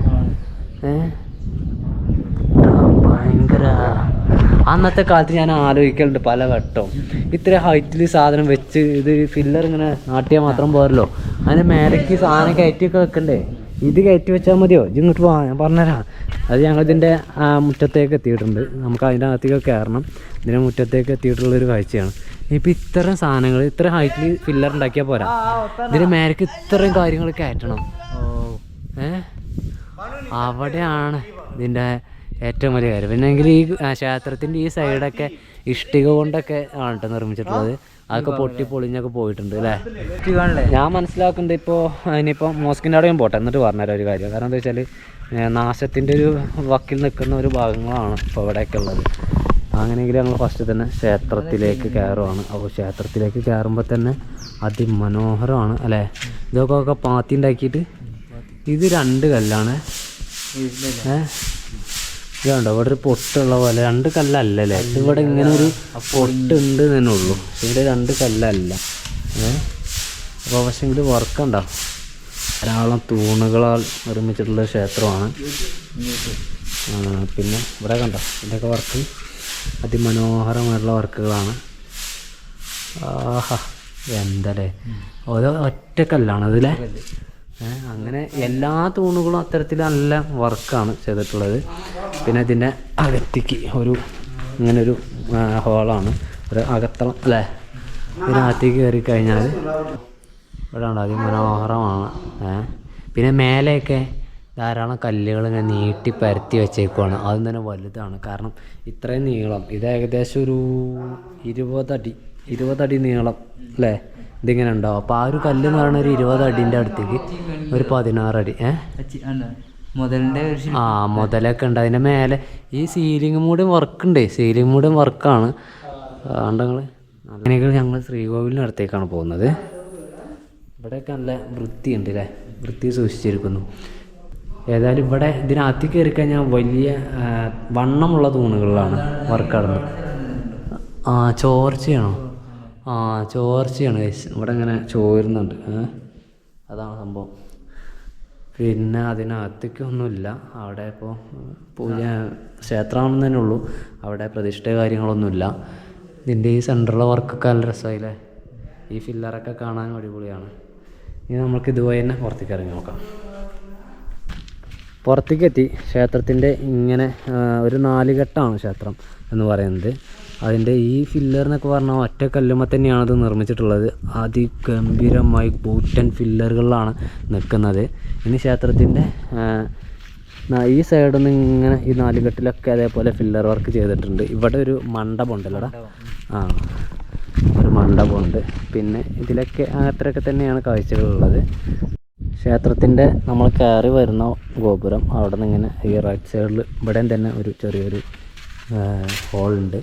ഭയങ്കര അന്നത്തെ കാലത്ത് ഞാൻ ആലോചിക്കലുണ്ട് പല വട്ടവും, ഇത്ര ഹൈറ്റിൽ സാധനം വെച്ച് ഇത് ഫില്ലർ ഇങ്ങനെ നാട്ടിയാൽ മാത്രം പോരല്ലോ, അതിന് മേലേക്ക് സാധനം കയറ്റിയൊക്കെ വെക്കണ്ടേ? ഇത് കയറ്റി വെച്ചാൽ മതിയോ? ഇത് ഇങ്ങോട്ട് പോകാം, ഞാൻ പറഞ്ഞുതരാം. അത് ഞങ്ങളിതിൻ്റെ മുറ്റത്തേക്ക് എത്തിയിട്ടുണ്ട്, നമുക്ക് അതിൻ്റെ അകത്തേക്ക് കയറണം. ഇതിൻ്റെ മുറ്റത്തേക്ക് എത്തിയിട്ടുള്ളൊരു കാഴ്ചയാണ്. ഇപ്പം ഇത്തരം സാധനങ്ങൾ ഇത്ര ഹൈറ്റിൽ ഫില്ലർ ഉണ്ടാക്കിയാൽ പോരാ, ഇതിൻ്റെ മേലേക്ക് ഇത്രയും കാര്യങ്ങൾ കയറ്റണം. അവിടെയാണ് ഇതിൻ്റെ ഏറ്റവും വലിയ കാര്യം. പിന്നെങ്കിൽ ഈ ക്ഷേത്രത്തിൻ്റെ ഈ സൈഡൊക്കെ ഇഷ്ടിക കൊണ്ടൊക്കെ ആണ് കേട്ടോ നിർമ്മിച്ചിട്ടുള്ളത്. അതൊക്കെ പൊട്ടി പൊളിഞ്ഞൊക്കെ പോയിട്ടുണ്ട് അല്ലേ? ഞാൻ മനസ്സിലാക്കുന്നുണ്ട്. ഇപ്പോൾ ഇനിയിപ്പോൾ മോസ്കിൻ്റെ അവിടെയും പോട്ടെ, എന്നിട്ട് പറഞ്ഞുതരാം ഒരു കാര്യം. കാരണം എന്താ വെച്ചാൽ നാശത്തിൻ്റെ ഒരു വക്കിൽ നിൽക്കുന്ന ഒരു ഭാഗങ്ങളാണ് ഇപ്പോൾ ഇവിടെയൊക്കെ ഉള്ളത്. അങ്ങനെയെങ്കിൽ ഞങ്ങൾ ഫസ്റ്റ് തന്നെ ക്ഷേത്രത്തിലേക്ക് കയറുവാണ്. അപ്പോൾ ക്ഷേത്രത്തിലേക്ക് കയറുമ്പോൾ തന്നെ അതിമനോഹരമാണ് അല്ലേ? ഇതൊക്കെ പാത്തി ഉണ്ടാക്കിയിട്ട് ഇത് 2 കല്ലാണ്. ഇതുണ്ടോ ഇവിടെ ഒരു പൊട്ടുള്ള പോലെ, 2 കല്ലല്ലേ? ഇവിടെ ഇങ്ങനെ ഒരു പൊട്ടുണ്ട് തന്നെ ഉള്ളൂ, ഇവിടെ 2 കല്ലല്ല. അപ്പോൾ പക്ഷേ ഇത് വർക്കുണ്ടാവും. ധാരാളം തൂണുകളാൽ നിർമ്മിച്ചിട്ടുള്ള ക്ഷേത്രമാണ്. പിന്നെ ഇവിടെ കണ്ടോ ഇതിൻ്റെയൊക്കെ വർക്ക് അതിമനോഹരമായിട്ടുള്ള വർക്കുകളാണ്. ആഹാ എന്തല്ലേ, ഓരോ ഒറ്റക്കല്ലാണ് അതിലെ. അങ്ങനെ എല്ലാ തൂണുകളും അത്തരത്തിൽ നല്ല വർക്കാണ് ചെയ്തിട്ടുള്ളത്. പിന്നെ ഇതിൻ്റെ അകത്തേക്ക് ഇങ്ങനൊരു ഹോളാണ്, ഒരു അകത്തളം അല്ലേ? ഇതിനകത്തേക്ക് കയറി കഴിഞ്ഞാൽ ഇവിടെ ഉണ്ട്, അതിമനോഹരമാണ്. പിന്നെ മേലെയൊക്കെ ധാരാളം കല്ലുകൾ ഇങ്ങനെ നീട്ടി പരത്തി വെച്ചേക്കുവാണ്. അതും തന്നെ വലുതാണ്, കാരണം ഇത്രയും നീളം, ഇത് ഏകദേശം ഒരു 20 അടി നീളം അല്ലേ? ഇതിങ്ങനെ ഉണ്ടാവും. അപ്പോൾ ആ ഒരു കല്ല് എന്ന് പറയുന്ന ഒരു 20 അടീൻ്റെ അടുത്തേക്ക് ഒരു 16 അടി മുതലൊക്കെ ഉണ്ട്. അതിൻ്റെ മേലെ ഈ സീലിംഗ് മൂടും വർക്കുണ്ട്, സീലിംഗ് മൂടും വർക്കാണ്. കണ്ടങ്ങൾ അങ്ങനെയൊക്കെ ഞങ്ങൾ ശ്രീകോവിലിനടുത്തേക്കാണ് പോകുന്നത്. ഇവിടെയൊക്കെ നല്ല വൃത്തിയുണ്ട് അല്ലേ? വൃത്തി സൂക്ഷിച്ചിരിക്കുന്നു. ഏതായാലും ഇവിടെ ഇതിനകത്ത് കയറിക്കഴിഞ്ഞാൽ വലിയ വണ്ണമുള്ള തൂണുകളിലാണ് വർക്ക് നടന്നത്. ചോർച്ചയാണോ? ചോർച്ചയാണ് ഗൈസ്. ഇവിടെ ഇങ്ങനെ ചോരുന്നുണ്ട്, അതാണ് സംഭവം. പിന്നെ അതിനകത്തേക്ക് ഒന്നുമില്ല. അവിടെ ഇപ്പോൾ പൂജ ക്ഷേത്രമാണെന്ന് തന്നെ ഉള്ളൂ, അവിടെ പ്രതിഷ്ഠ കാര്യങ്ങളൊന്നുമില്ല. ഇതിൻ്റെ ഈ സെൻറ്ററിലെ വർക്കൊക്കെ നല്ല രസമായില്ലേ? ഈ ഫില്ലറൊക്കെ കാണാൻ അടിപൊളിയാണ്. ഇനി നമുക്ക് ഇതുവഴി തന്നെ പുറത്തേക്ക് ഇറങ്ങി നോക്കാം. പുറത്തേക്കെത്തി. ക്ഷേത്രത്തിൻ്റെ ഇങ്ങനെ ഒരു 4 ഘട്ടമാണ് ക്ഷേത്രം എന്ന് പറയുന്നത്. അതിൻ്റെ ഈ ഫില്ലറിനൊക്കെ പറഞ്ഞാൽ ഒറ്റ കല്ലുമ്മ തന്നെയാണ് ഇത് നിർമ്മിച്ചിട്ടുള്ളത്. അതിഗംഭീരമായി കൂറ്റൻ ഫില്ലറുകളിലാണ് നിൽക്കുന്നത്. ഇനി ക്ഷേത്രത്തിൻ്റെ ഈ സൈഡിൽ നിന്ന് ഇങ്ങനെ ഈ 4 ഘട്ടിലൊക്കെ അതേപോലെ ഫില്ലർ വർക്ക് ചെയ്തിട്ടുണ്ട്. ഇവിടെ ഒരു മണ്ഡപം ഉണ്ടല്ലോടാ, ഒരു മണ്ഡപമുണ്ട്. പിന്നെ ഇതിലൊക്കെ അത്രയൊക്കെ തന്നെയാണ് കാഴ്ചകളുള്ളത്. ക്ഷേത്രത്തിൻ്റെ നമ്മൾ കയറി വരുന്ന ഗോപുരം അവിടെ നിന്ന് ഇങ്ങനെ ഈ റൈറ്റ് സൈഡിൽ ഇവിടെയും തന്നെ ഒരു ചെറിയൊരു ഹോളുണ്ട്,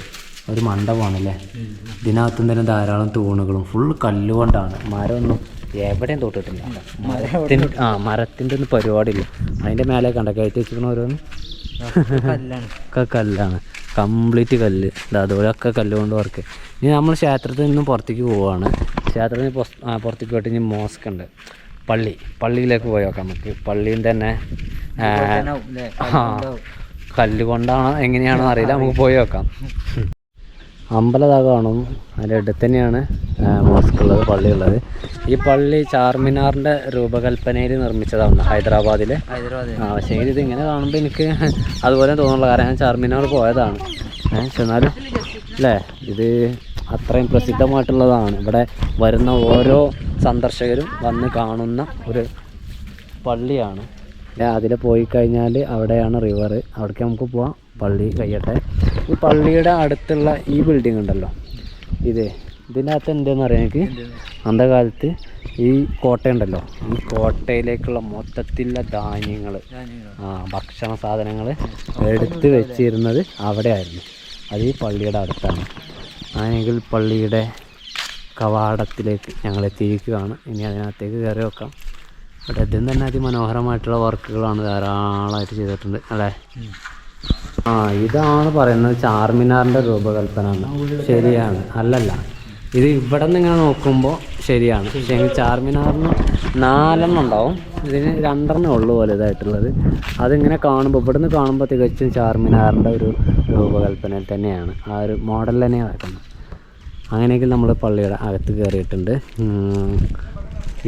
ഒരു മണ്ഡപമാണല്ലേ. ഇതിനകത്തും തന്നെ ധാരാളം തൂണുകളും ഫുൾ കല്ലുകൊണ്ടാണ്, മരമൊന്നും എവിടെയും തൊട്ടിട്ടില്ല. മരത്തിൻ്റെ ഒന്നും പരിപാടിയില്ല. അതിൻ്റെ മേലെ കണ്ട കയറ്റി വെച്ചിരിക്കണ ഓരോന്ന് ഒക്കെ കല്ലാണ്, കംപ്ലീറ്റ് കല്ല്. അതുപോലെയൊക്കെ കല്ലുകൊണ്ട് വർക്ക്. ഇനി നമ്മൾ ക്ഷേത്രത്തിൽ നിന്നും പുറത്തേക്ക് പോവുകയാണ്. ക്ഷേത്രത്തിൽ നിന്ന് പുറത്തേക്ക് പോയിട്ട് ഇനി മോസ്ക് ഉണ്ട്, പള്ളിയിലേക്ക് പോയി നോക്കാം നമുക്ക്. പള്ളിയിൽ തന്നെ കല്ല് കൊണ്ടാണോ എങ്ങനെയാണോ അറിയില്ല, നമുക്ക് പോയി നോക്കാം. അമ്പലതാ കാണും, അതിൻ്റെ അടുത്ത് തന്നെയാണ് മോസ്ക് ഉള്ളത്, പള്ളിയുള്ളത്. ഈ പള്ളി ചാർമിനാറിൻ്റെ രൂപകൽപ്പനയിൽ നിർമ്മിച്ചതാണ് ഹൈദരാബാദിൽ. പക്ഷേ ഇത് ഇങ്ങനെ കാണുമ്പോൾ എനിക്ക് അതുപോലെ തോന്നുള്ളൂ, കാരണം ഞാൻ ചാർമിനാർ പോയതാണ്. പക്ഷെ എന്നാലും അല്ലേ, ഇത് അത്രയും പ്രസിദ്ധമായിട്ടുള്ളതാണ്. ഇവിടെ വരുന്ന ഓരോ സന്ദർശകരും വന്ന് കാണുന്ന ഒരു പള്ളിയാണ്. അതിൽ പോയി കഴിഞ്ഞാൽ അവിടെയാണ് റിവർ, അവിടേക്ക് നമുക്ക് പോവാം. പള്ളി കഴിയട്ടെ. ഈ പള്ളിയുടെ അടുത്തുള്ള ഈ ബിൽഡിംഗ് ഉണ്ടല്ലോ, ഇതിൻ്റെ അകത്ത് എന്താണെന്ന് അറിയാം എനിക്ക്. അന്നത്തെ കാലത്ത് ഈ കോട്ടയുണ്ടല്ലോ, ഈ കോട്ടയിലേക്കുള്ള മൊത്തത്തിലുള്ള ധാന്യങ്ങൾ, ഭക്ഷണ സാധനങ്ങൾ എടുത്ത് വെച്ചിരുന്നത് അവിടെയായിരുന്നു. അത് ഈ പള്ളിയുടെ അടുത്താണ്. ആണെങ്കിൽ പള്ളിയുടെ കവാടത്തിലേക്ക് ഞങ്ങൾ എത്തിയിരിക്കുകയാണ്. ഇനി അതിനകത്തേക്ക് കയറി വെക്കാം. ഇവിടെ ഇതിൽ തന്നെ അതിമനോഹരമായിട്ടുള്ള വർക്കുകളാണ് ധാരാളമായിട്ട് ചെയ്തിട്ടുണ്ട് അല്ലേ. ഇതാണ് പറയുന്നത് ചാർമിനാറിൻ്റെ രൂപകൽപ്പന. ശരിയാണ്, അല്ലല്ല, ഇത് ഇവിടെ നിന്ന് ഇങ്ങനെ നോക്കുമ്പോൾ ശരിയാണ്. പക്ഷേ ചാർമിനാറിന് 4 ഉണ്ടാവും, ഇതിന് 2 ഉള്ളു പോലെ ഇതായിട്ടുള്ളത്. അതിങ്ങനെ കാണുമ്പോൾ, ഇവിടെ നിന്ന് കാണുമ്പോൾ തികച്ചും ചാർമിനാറിൻ്റെ ഒരു രൂപകൽപ്പന തന്നെയാണ്, ആ ഒരു മോഡൽ തന്നെയാണ് നടക്കുന്നത്. അങ്ങനെയെങ്കിൽ നമ്മൾ പള്ളിയുടെ അകത്ത് കയറിയിട്ടുണ്ട്.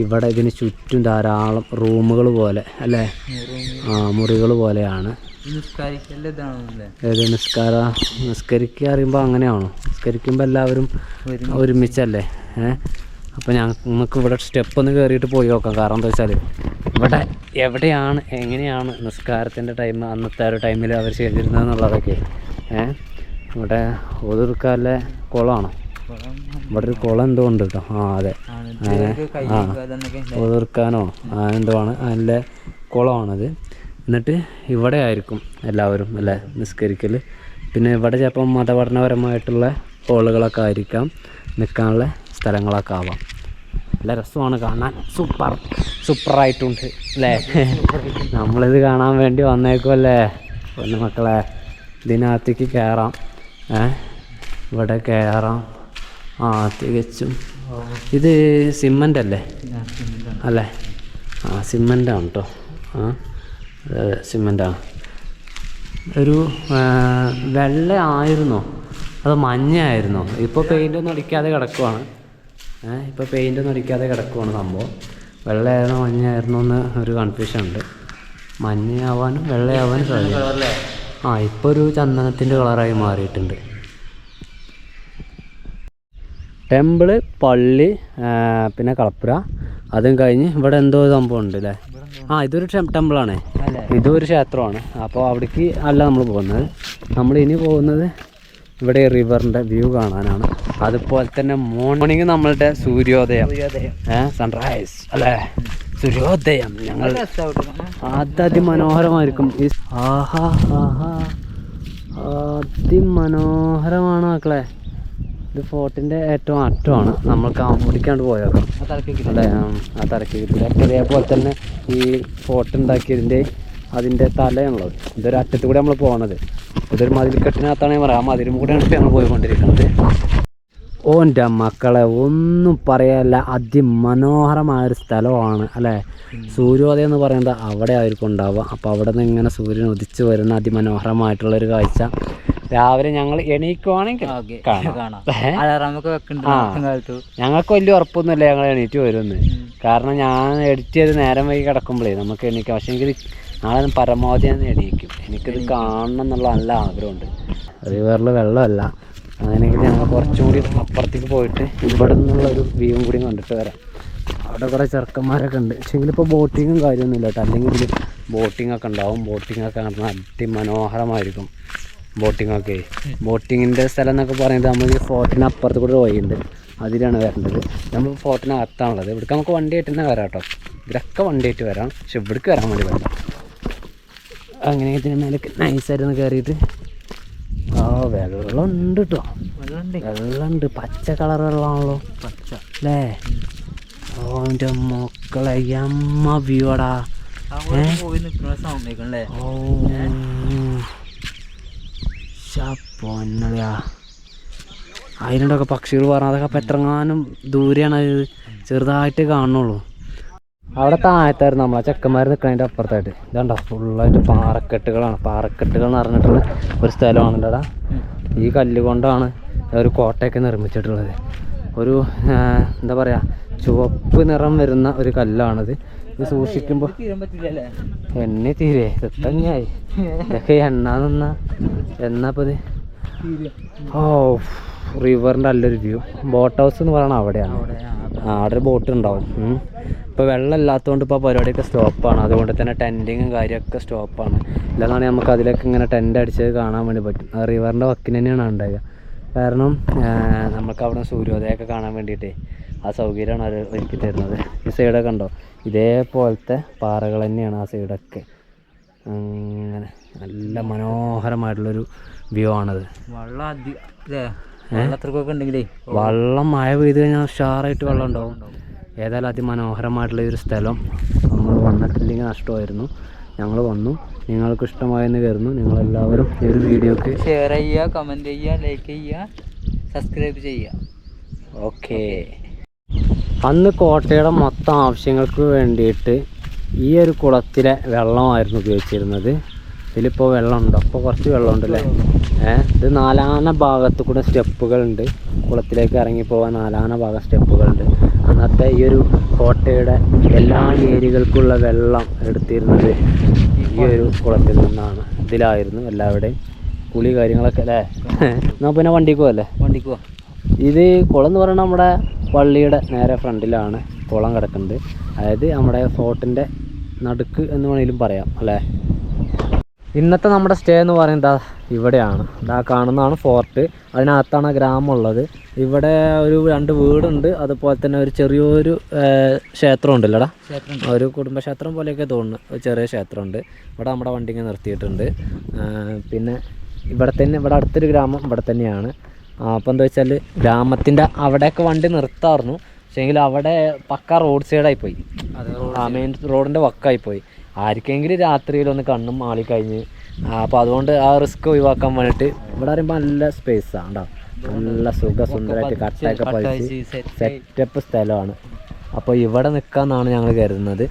ഇവിടെ ഇതിന് ചുറ്റും ധാരാളം റൂമുകൾ പോലെ അല്ലേ, മുറികൾ പോലെയാണ്. നിസ്കരിക്കുക അറിയുമ്പോൾ അങ്ങനെയാണോ? നിസ്കരിക്കുമ്പോൾ എല്ലാവരും ഒരുമിച്ചല്ലേ. അപ്പോൾ നമുക്ക് ഇവിടെ സ്റ്റെപ്പ് ഒന്ന് കയറിയിട്ട് പോയി നോക്കാം. കാരണം എന്താ വെച്ചാൽ ഇവിടെ എവിടെയാണ് എങ്ങനെയാണ് നിസ്കാരത്തിൻ്റെ ടൈം അന്നത്തെ ഒരു ടൈമിൽ അവർ ചെയ്തിരുന്നതെന്നുള്ളതൊക്കെ. ഇവിടെ ഓതെടുക്കാനുള്ള കുളമാണോ? ഇവിടെ ഒരു കുളം എന്തോ ഉണ്ട് കേട്ടോ. അതെ, ഓതെടുക്കാനോ എന്തോ ആണ്, അതിൻ്റെ കുളമാണത്. എന്നിട്ട് ഇവിടെ ആയിരിക്കും എല്ലാവരും അല്ലേ നിസ്കരിക്കൽ. പിന്നെ ഇവിടെ ചിലപ്പം മതപഠനപരമായിട്ടുള്ള ഹോളുകളൊക്കെ ആയിരിക്കാം, നിൽക്കാനുള്ള സ്ഥലങ്ങളൊക്കെ ആവാം. നല്ല രസമാണ് കാണാൻ, സൂപ്പറായിട്ടുണ്ട് അല്ലേ. നമ്മളിത് കാണാൻ വേണ്ടി വന്നേക്കുമല്ലേ പൊന്നു മക്കളെ. ഇതിനകത്തേക്ക് കയറാം, ഇവിടെ കയറാം. തികച്ചും ഇത് സിമൻ്റ് അല്ലേ അല്ലേ? സിമൻ്റാണ് കേട്ടോ. സിമൻ്റാണ്. ഒരു വെള്ള ആയിരുന്നോ അത് മഞ്ഞായിരുന്നോ? ഇപ്പോൾ പെയിൻ്റൊന്നും അടിക്കാതെ കിടക്കുവാണ്. സംഭവം. വെള്ളയായിരുന്നോ മഞ്ഞായിരുന്നോ എന്ന് ഒരു കൺഫ്യൂഷൻ ഉണ്ട്. മഞ്ഞയാവാനും വെള്ളയാവാനും സാധ്യത. ഇപ്പോൾ ഒരു ചന്ദനത്തിൻ്റെ കളറായി മാറിയിട്ടുണ്ട്. ടെമ്പിള്, പള്ളി, പിന്നെ കളപ്പുര, അതും കഴിഞ്ഞ് ഇവിടെ എന്തോ സംഭവം ഉണ്ട് അല്ലേ. ഇതൊരു ടെമ്പിളാണ്, ഇതൊരു ക്ഷേത്രമാണ്. അപ്പോൾ അവിടേക്ക് അല്ല നമ്മൾ പോകുന്നത്. നമ്മൾ ഇനി പോകുന്നത് ഇവിടെ റിവറിൻ്റെ വ്യൂ കാണാനാണ്. അതുപോലെ തന്നെ മോർണിംഗ് നമ്മളുടെ സൂര്യോദയം, സൺറൈസ് അല്ലേ, സൂര്യോദയം ഞങ്ങൾ അതിമനോഹരമായിരിക്കും. അതിമനോഹരമാണ് മക്കളെ. ഇത് ഫോർട്ടിൻ്റെ ഏറ്റവും അറ്റമാണ്. നമ്മൾ കാമ്പടിക്കാണ്ട് പോയേക്കാം അല്ലേ. ആ തലക്ക് അതേപോലെ തന്നെ ഈ ഫോർട്ട് ഉണ്ടാക്കിയതിൻ്റെ അതിൻ്റെ തലയാണുള്ളത്. ഇതൊരു അറ്റത്ത് കൂടെ നമ്മൾ പോകുന്നത്. ഇതൊരു മതിൽക്കെട്ടിനകത്താണ് ഞാൻ പറയാം. ആ മതിലും കൂടെയാണ് ഇപ്പോൾ നമ്മൾ പോയിക്കൊണ്ടിരിക്കുന്നത്. ഓൻ്റെ മക്കളെ ഒന്നും പറയാല്ല, അതിമനോഹരമായൊരു സ്ഥലമാണ് അല്ലേ. സൂര്യോദയം എന്ന് പറയുന്നത് അവിടെ ആയിരിക്കും ഉണ്ടാവുക. അപ്പോൾ അവിടെ നിന്ന് ഇങ്ങനെ സൂര്യൻ ഉദിച്ച് വരുന്ന അതിമനോഹരമായിട്ടുള്ളൊരു കാഴ്ച രാവിലെ ഞങ്ങൾ എണീക്കുവാണെങ്കിൽ കാണാം. ഞങ്ങൾക്ക് വലിയ ഉറപ്പൊന്നുമില്ല ഞങ്ങൾ എണീറ്റ് വരുമെന്ന്. കാരണം ഞാൻ എഡിറ്റ് ചെയ്ത് നേരം വൈകി കിടക്കുമ്പോഴേ നമുക്ക് എണീക്കാം. പക്ഷേ എങ്കിൽ നാളെ പരമാവധി ഞാൻ എണീക്കും. എനിക്കിത് കാണണം എന്നുള്ള നല്ല ആഗ്രഹമുണ്ട്. റിവറിൽ വെള്ളമല്ല, അങ്ങനെയെങ്കിൽ ഞങ്ങൾ കുറച്ചും കൂടി അപ്പുറത്തേക്ക് പോയിട്ട് ഇവിടെ നിന്നുള്ളൊരു വ്യൂവും കൂടി കണ്ടിട്ട് വരാം. അവിടെ കുറേ ചെറുക്കന്മാരൊക്കെ ഉണ്ട്. പക്ഷേ എങ്കിലിപ്പോൾ ബോട്ടിങ്ങും കാര്യമൊന്നുമില്ല കേട്ടോ. അല്ലെങ്കിൽ ഇതിൽ ബോട്ടിങ്ങൊക്കെ ഉണ്ടാവും. ബോട്ടിങ്ങൊക്കെ നടന്നാൽ അതിമനോഹരമായിരിക്കും. ബോട്ടിങ്ങിൻ്റെ സ്ഥലം എന്നൊക്കെ പറയുന്നത് നമ്മൾ ഈ ഫോർട്ടിന് അപ്പുറത്ത് കൂടെ വഴിയുണ്ട്, അതിലാണ് വരേണ്ടത്. നമ്മൾ ഫോർട്ടിനകത്താണുള്ളത്. ഇവിടേക്ക് നമുക്ക് വണ്ടി ആയിട്ട് തന്നെ വരാം കേട്ടോ. ഇതിലൊക്കെ വണ്ടിയായിട്ട് വരാം, പക്ഷെ ഇവിടേക്ക് വരാൻ വേണ്ടി പറ്റില്ല. അങ്ങനെ ഇതിന് മേലേക്ക് നൈസായിട്ടൊന്ന് കയറിയിട്ട് വെള്ളം ഉണ്ട് കേട്ടോ, വെള്ളമുണ്ട്. പച്ച കളർ വെള്ളമാണല്ലോ, പച്ച അല്ലേ? ഓൻ്റെ മക്കളെ അമ്മ വ്യൂടാ. പൊന്നളിയാ, അതിനുണ്ടൊക്കെ പക്ഷികൾ പറഞ്ഞാൽ അതൊക്കെ അപ്പം എത്രങ്ങാനും ദൂരെയാണ് അത് ചെറുതായിട്ട് കാണുന്നുള്ളൂ. അവിടെ താഴത്തായിരുന്നു നമ്മളെ ചെക്കന്മാർ നിൽക്കുന്നതിൻ്റെ അപ്പുറത്തായിട്ട്. ഇതാണ്ടോ ഫുള്ളായിട്ട് പാറക്കെട്ടുകളാണ്. പാറക്കെട്ടുകൾ എന്ന് പറഞ്ഞിട്ടുള്ള ഒരു സ്ഥലമാണല്ലോടാ. ഈ കല്ല് കൊണ്ടാണ് ഒരു കോട്ടയൊക്കെ നിർമ്മിച്ചിട്ടുള്ളത്. ഒരു എന്താ പറയുക, ചുവപ്പ് നിറം വരുന്ന ഒരു കല്ലാണിത്. ഇത് സൂക്ഷിക്കുമ്പോൾ എണ്ണ തീരെ തന്നെയായി. ഇതൊക്കെ എണ്ണ എന്നാപ്പോൾ ഇത് ഓ റിവറിൻ്റെ നല്ലൊരു വ്യൂ. ബോട്ട് ഹൗസ് എന്ന് പറയണത് അവിടെയാണ്. അവിടെ ഒരു ബോട്ട് ഉണ്ടാവും. ഇപ്പോൾ വെള്ളം ഇല്ലാത്തതുകൊണ്ട് ഇപ്പോൾ പരിപാടിയൊക്കെ സ്റ്റോപ്പാണ്. അതുകൊണ്ട് തന്നെ ടെൻറ്റിങ്ങും കാര്യമൊക്കെ സ്റ്റോപ്പാണ്. ഇല്ലെന്നാണ് നമുക്ക് അതിലേക്ക് ഇങ്ങനെ ടെൻ്റ് അടിച്ചത് കാണാൻ വേണ്ടി പറ്റും. ആ റിവറിൻ്റെ വക്കിന് തന്നെയാണ് ഉണ്ടാവുക. കാരണം നമുക്ക് അവിടെ സൂര്യോദയമൊക്കെ കാണാൻ വേണ്ടിയിട്ടേ ആ സൗകര്യമാണ് അവർ ഒരുക്കി തരുന്നത്. ഈ സൈഡൊക്കെ ഉണ്ടോ, ഇതേപോലത്തെ പാറകൾ തന്നെയാണ് ആ സൈഡൊക്കെ. അങ്ങനെ നല്ല മനോഹരമായിട്ടുള്ളൊരു വ്യൂ ആണത്. വെള്ളം മഴ പെയ്ത് കഴിഞ്ഞാൽ ഉഷാറായിട്ട് വെള്ളം ഉണ്ടാവും. ഏതായാലും അതിമനോഹരമായിട്ടുള്ള ഒരു സ്ഥലം. നമ്മൾ വന്നിട്ടില്ലെങ്കിൽ നഷ്ടമായിരുന്നു. ഞങ്ങൾ വന്നു, നിങ്ങൾക്ക് ഇഷ്ടമായെന്ന് കരുതുന്നു. നിങ്ങളെല്ലാവരും ഈ ഒരു വീഡിയോക്ക് ഷെയർ ചെയ്യുക, കമൻറ്റ് ചെയ്യുക, ലൈക്ക് ചെയ്യുക, സബ്സ്ക്രൈബ് ചെയ്യുക. ഓക്കെ. അന്ന് കോട്ടയുടെ മൊത്തം ആവശ്യങ്ങൾക്ക് വേണ്ടിയിട്ട് ഈ ഒരു കുളത്തിലെ വെള്ളമായിരുന്നു ഉപയോഗിച്ചിരുന്നത്. ഇതിലിപ്പോൾ വെള്ളമുണ്ടോ? അപ്പോൾ കുറച്ച് വെള്ളമുണ്ടല്ലേ. ഇത് നാലാന ഭാഗത്ത് കൂടെ സ്റ്റെപ്പുകളുണ്ട്. കുളത്തിലേക്ക് ഇറങ്ങിപ്പോകാൻ നാലാന ഭാഗം സ്റ്റെപ്പുകളുണ്ട്. അന്നത്തെ ഈ ഒരു കോട്ടയുടെ എല്ലാ ഏരിയകൾക്കുള്ള വെള്ളം എടുത്തിരുന്നത് ഈ ഒരു കുളത്തിൽ നിന്നാണ്. ഇതിലായിരുന്നു എല്ലാവരുടെയും കുളി കാര്യങ്ങളൊക്കെ അല്ലേ. എന്നാൽ പിന്നെ വണ്ടിക്ക് പോകല്ലേ? വണ്ടിക്ക് പോവാം. ഇത് കുളം എന്ന് പറയുന്നത് നമ്മുടെ പള്ളിയുടെ നേരെ ഫ്രണ്ടിലാണ് കുളം കിടക്കുന്നത്. അതായത് നമ്മുടെ ഫോർട്ടിൻ്റെ നടുക്ക് എന്ന് വേണമെങ്കിലും പറയാം അല്ലേ. ഇന്നത്തെ നമ്മുടെ സ്റ്റേ എന്ന് പറയുന്നത് ഇവിടെയാണ്. ഇതാ കാണുന്നതാണ് ഫോർട്ട്. അതിനകത്താണ് ഗ്രാമം ഉള്ളത്. ഇവിടെ ഒരു 2 വീടുണ്ട്. അതുപോലെ തന്നെ ഒരു ചെറിയൊരു ക്ഷേത്രം ഉണ്ടല്ലോടാ, ഒരു കുടുംബക്ഷേത്രം പോലെയൊക്കെ തോന്നുന്നു. ഒരു ചെറിയ ക്ഷേത്രമുണ്ട്. ഇവിടെ നമ്മുടെ വണ്ടി ഇങ്ങനെ നിർത്തിയിട്ടുണ്ട്. പിന്നെ ഇവിടെ അടുത്തൊരു ഗ്രാമം ഇവിടെ തന്നെയാണ്. അപ്പോൾ എന്താ വെച്ചാൽ ഗ്രാമത്തിൻ്റെ അവിടെയൊക്കെ വണ്ടി നിർത്താറുന്നു. പക്ഷേങ്കിൽ അവിടെ പക്ക റോഡ് സൈഡായിപ്പോയി. മെയിൻ റോഡിൻ്റെ വക്കായിപ്പോയി. ആർക്കെങ്കിലും രാത്രിയിലൊന്ന് കണ്ണും മാളി കഴിഞ്ഞ് അപ്പോൾ അതുകൊണ്ട് ആ റിസ്ക് ഒഴിവാക്കാൻ വേണ്ടിയിട്ട് ഇവിടെ പറയുമ്പോൾ നല്ല സ്പേസാണ് കേട്ടോ. നല്ല സുന്ദരമായിട്ട് കട്ടയൊക്കെ പതിച്ച് സെറ്റപ്പ് സ്ഥലമാണ്. അപ്പോൾ ഇവിടെ നിൽക്കാമെന്നാണ് ഞങ്ങൾ കരുതുന്നത്.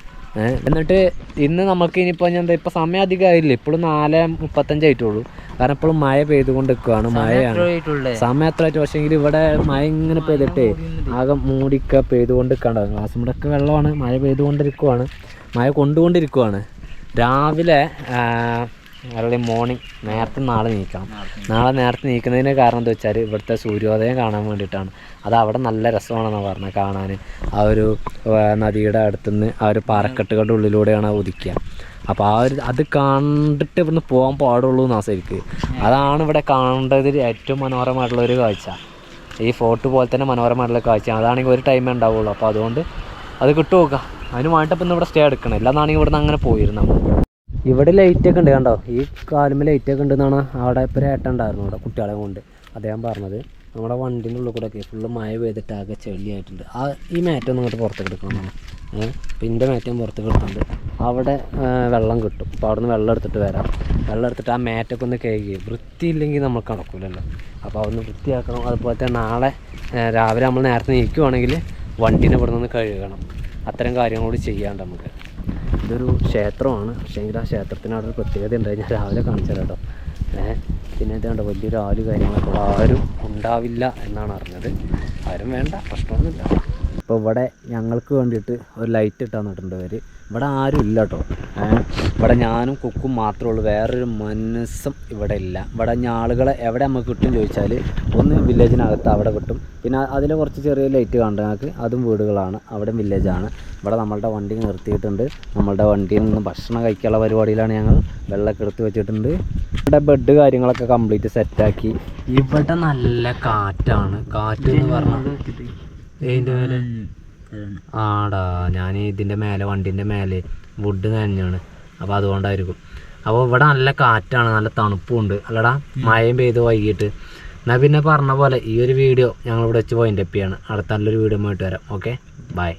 എന്നിട്ട് ഇന്ന് നമുക്ക് ഇനിയിപ്പോൾ എന്താ ഇപ്പോൾ സമയം അധികം ആയില്ല, ഇപ്പോഴും 4:35 ആയിട്ടുള്ളൂ. കാരണം ഇപ്പോഴും മഴ പെയ്തുകൊണ്ട് നിൽക്കുകയാണ്. മഴയാണ് സമയം എത്ര ആയിട്ട്. പക്ഷേങ്കിൽ ഇവിടെ മഴ ഇങ്ങനെ പെയ്തിട്ടേ ആകെ മൂടിക്ക പെയ്തുകൊണ്ട് നിൽക്കാണ്ടാവും. ക്ലാസ്സിലൂടെയൊക്കെ വെള്ളമാണ്. മഴ പെയ്തുകൊണ്ടിരിക്കുവാണ്, മഴ കൊണ്ടുകൊണ്ടിരിക്കുവാണ്. രാവിലെ അല്ലെ മോർണിംഗ് നേരത്തെ നാളെ നേരത്തെ നീക്കുന്നതിന് കാരണം എന്താ വെച്ചാൽ ഇവിടുത്തെ സൂര്യോദയം കാണാൻ വേണ്ടിയിട്ടാണ്. അത് അവിടെ നല്ല രസമാണെന്നാണ് പറഞ്ഞത് കാണാൻ. ആ ഒരു നദിയുടെ അടുത്തുനിന്ന് ആ ഒരു പാറക്കെട്ടുകളുടെ ഉള്ളിലൂടെയാണ് ഉദിക്കുക. അപ്പോൾ അത് കണ്ടിട്ട് ഇവിടുന്ന് പോകാൻ പാടുള്ളൂ എന്നാണ് ശരിക്ക്. അതാണ് ഇവിടെ കാണേണ്ടതിൽ ഏറ്റവും മനോഹരമായിട്ടുള്ളൊരു കാഴ്ച. ഈ ഫോർട്ട് പോലെ തന്നെ മനോഹരമായിട്ടുള്ള കാഴ്ച. അതാണെങ്കിൽ ഒരു ടൈമേ ഉണ്ടാവുള്ളൂ. അപ്പോൾ അതുകൊണ്ട് അത് കിട്ടുമോക്കാം. അതിന് വേണ്ടിയിപ്പോൾ ഇന്ന് ഇവിടെ സ്റ്റേ എടുക്കണം. എല്ലാന്നാണെങ്കിൽ ഇവിടുന്ന് അങ്ങനെ പോയിരുന്നു. ഇവിടെ ലൈറ്റൊക്കെ ഉണ്ട് കണ്ടോ. ഈ കാലുമ്പോൾ ലൈറ്റൊക്കെ ഉണ്ടെന്നാണ് അവിടെ ഇപ്പോൾ ഏട്ടൻ ഉണ്ടായിരുന്നു ഇവിടെ കുട്ടികളെ കൊണ്ട് അദ്ദേഹം പറഞ്ഞത്. നമ്മുടെ വണ്ടീൻ്റെ ഉള്ളിൽ കൂടെ ഒക്കെ ഫുള്ള് മഴ പെയ്തിട്ട് ആകെ ചെളിയായിട്ടുണ്ട്. ഈ മാറ്റൊന്നും ഇങ്ങോട്ട് പുറത്തേക്ക് എടുക്കണമെന്നാണ്. പിന്നെ മാറ്റം പുറത്തേക്ക് എടുക്കുന്നുണ്ട്. അവിടെ വെള്ളം കിട്ടും. അപ്പോൾ അവിടെ നിന്ന് വെള്ളം എടുത്തിട്ട് വരാം. വെള്ളം എടുത്തിട്ട് ആ മാറ്റൊക്കെ ഒന്ന് കഴുകി. വൃത്തിയില്ലെങ്കിൽ നമുക്ക് നടക്കില്ലല്ലോ. അപ്പോൾ അതൊന്ന് വൃത്തിയാക്കണം. അതുപോലെ തന്നെ നാളെ രാവിലെ നമ്മൾ നേരത്തെ നീക്കുവാണെങ്കിൽ വണ്ടീനെ ഇവിടെ നിന്ന് കഴുകണം. അത്തരം കാര്യങ്ങളോട് ചെയ്യാണ്ട് നമുക്ക്. ഇതൊരു ക്ഷേത്രമാണ്. പക്ഷേങ്കിൽ ആ ക്ഷേത്രത്തിന് അവിടെ ഒരു പ്രത്യേകത ഉണ്ട്. ഞാൻ രാവിലെ കാണിച്ചു തരാം കേട്ടോ. പിന്നെ ഇതുണ്ട് വലിയൊരു ആല് കാര്യങ്ങളൊക്കെ ആരും ഉണ്ടാവില്ല എന്നാണ് അറിഞ്ഞത്. ആരും വേണ്ട, പ്രശ്നമൊന്നുമില്ല. ഇപ്പോൾ ഇവിടെ ഞങ്ങൾക്ക് വേണ്ടിയിട്ട് ഒരു ലൈറ്റ് ഇട്ട് തന്നിട്ടുണ്ട് അവർ. ഇവിടെ ആരും ഇല്ല കേട്ടോ. ഇവിടെ ഞാനും കുക്കും മാത്രമേ ഉള്ളൂ. വേറൊരു മനസ്സും ഇവിടെ ഇല്ല. ഇവിടെ ആളുകളെ എവിടെ നമുക്ക് കിട്ടും ചോദിച്ചാൽ ഒന്ന് വില്ലേജിനകത്ത് അവിടെ കിട്ടും. പിന്നെ അതിൽ കുറച്ച് ചെറിയ ലൈറ്റ് കാണുന്നത് ഞങ്ങൾക്ക്, അതും വീടുകളാണ്. അവിടെ വില്ലേജാണ്. ഇവിടെ നമ്മളുടെ വണ്ടി നിർത്തിയിട്ടുണ്ട്. നമ്മളുടെ വണ്ടിയിൽ നിന്ന് ഭക്ഷണം കഴിക്കാനുള്ള പരിപാടിയിലാണ് ഞങ്ങൾ. വെള്ളമൊക്കെ എടുത്ത് വെച്ചിട്ടുണ്ട്. ഇവിടെ ബെഡ് കാര്യങ്ങളൊക്കെ കംപ്ലീറ്റ് സെറ്റാക്കി. ഇവിടെ നല്ല കാറ്റാണ്. കാറ്റ് എന്ന് പറഞ്ഞാൽ ഇതിൻ്റെ മേലെ ആടാ ഞാൻ ഇതിൻ്റെ മേലെ വണ്ടീൻ്റെ മേലെ വുഡ് നനഞ്ഞാണ്, അപ്പോൾ അതുകൊണ്ടായിരിക്കും. അപ്പോൾ ഇവിടെ നല്ല കാറ്റാണ്, നല്ല തണുപ്പുണ്ട് അല്ലടാ, മഴയും പെയ്ത് വൈകിട്ട്. എന്നാൽ പിന്നെ പറഞ്ഞ പോലെ ഈ ഒരു വീഡിയോ ഞങ്ങളിവിടെ വെച്ച് പോയിൻ്റ് അപ്പ് ചെയ്യാണ്. അടുത്ത നല്ലൊരു വീഡിയോ ആയിട്ട് വരാം. Okay, by.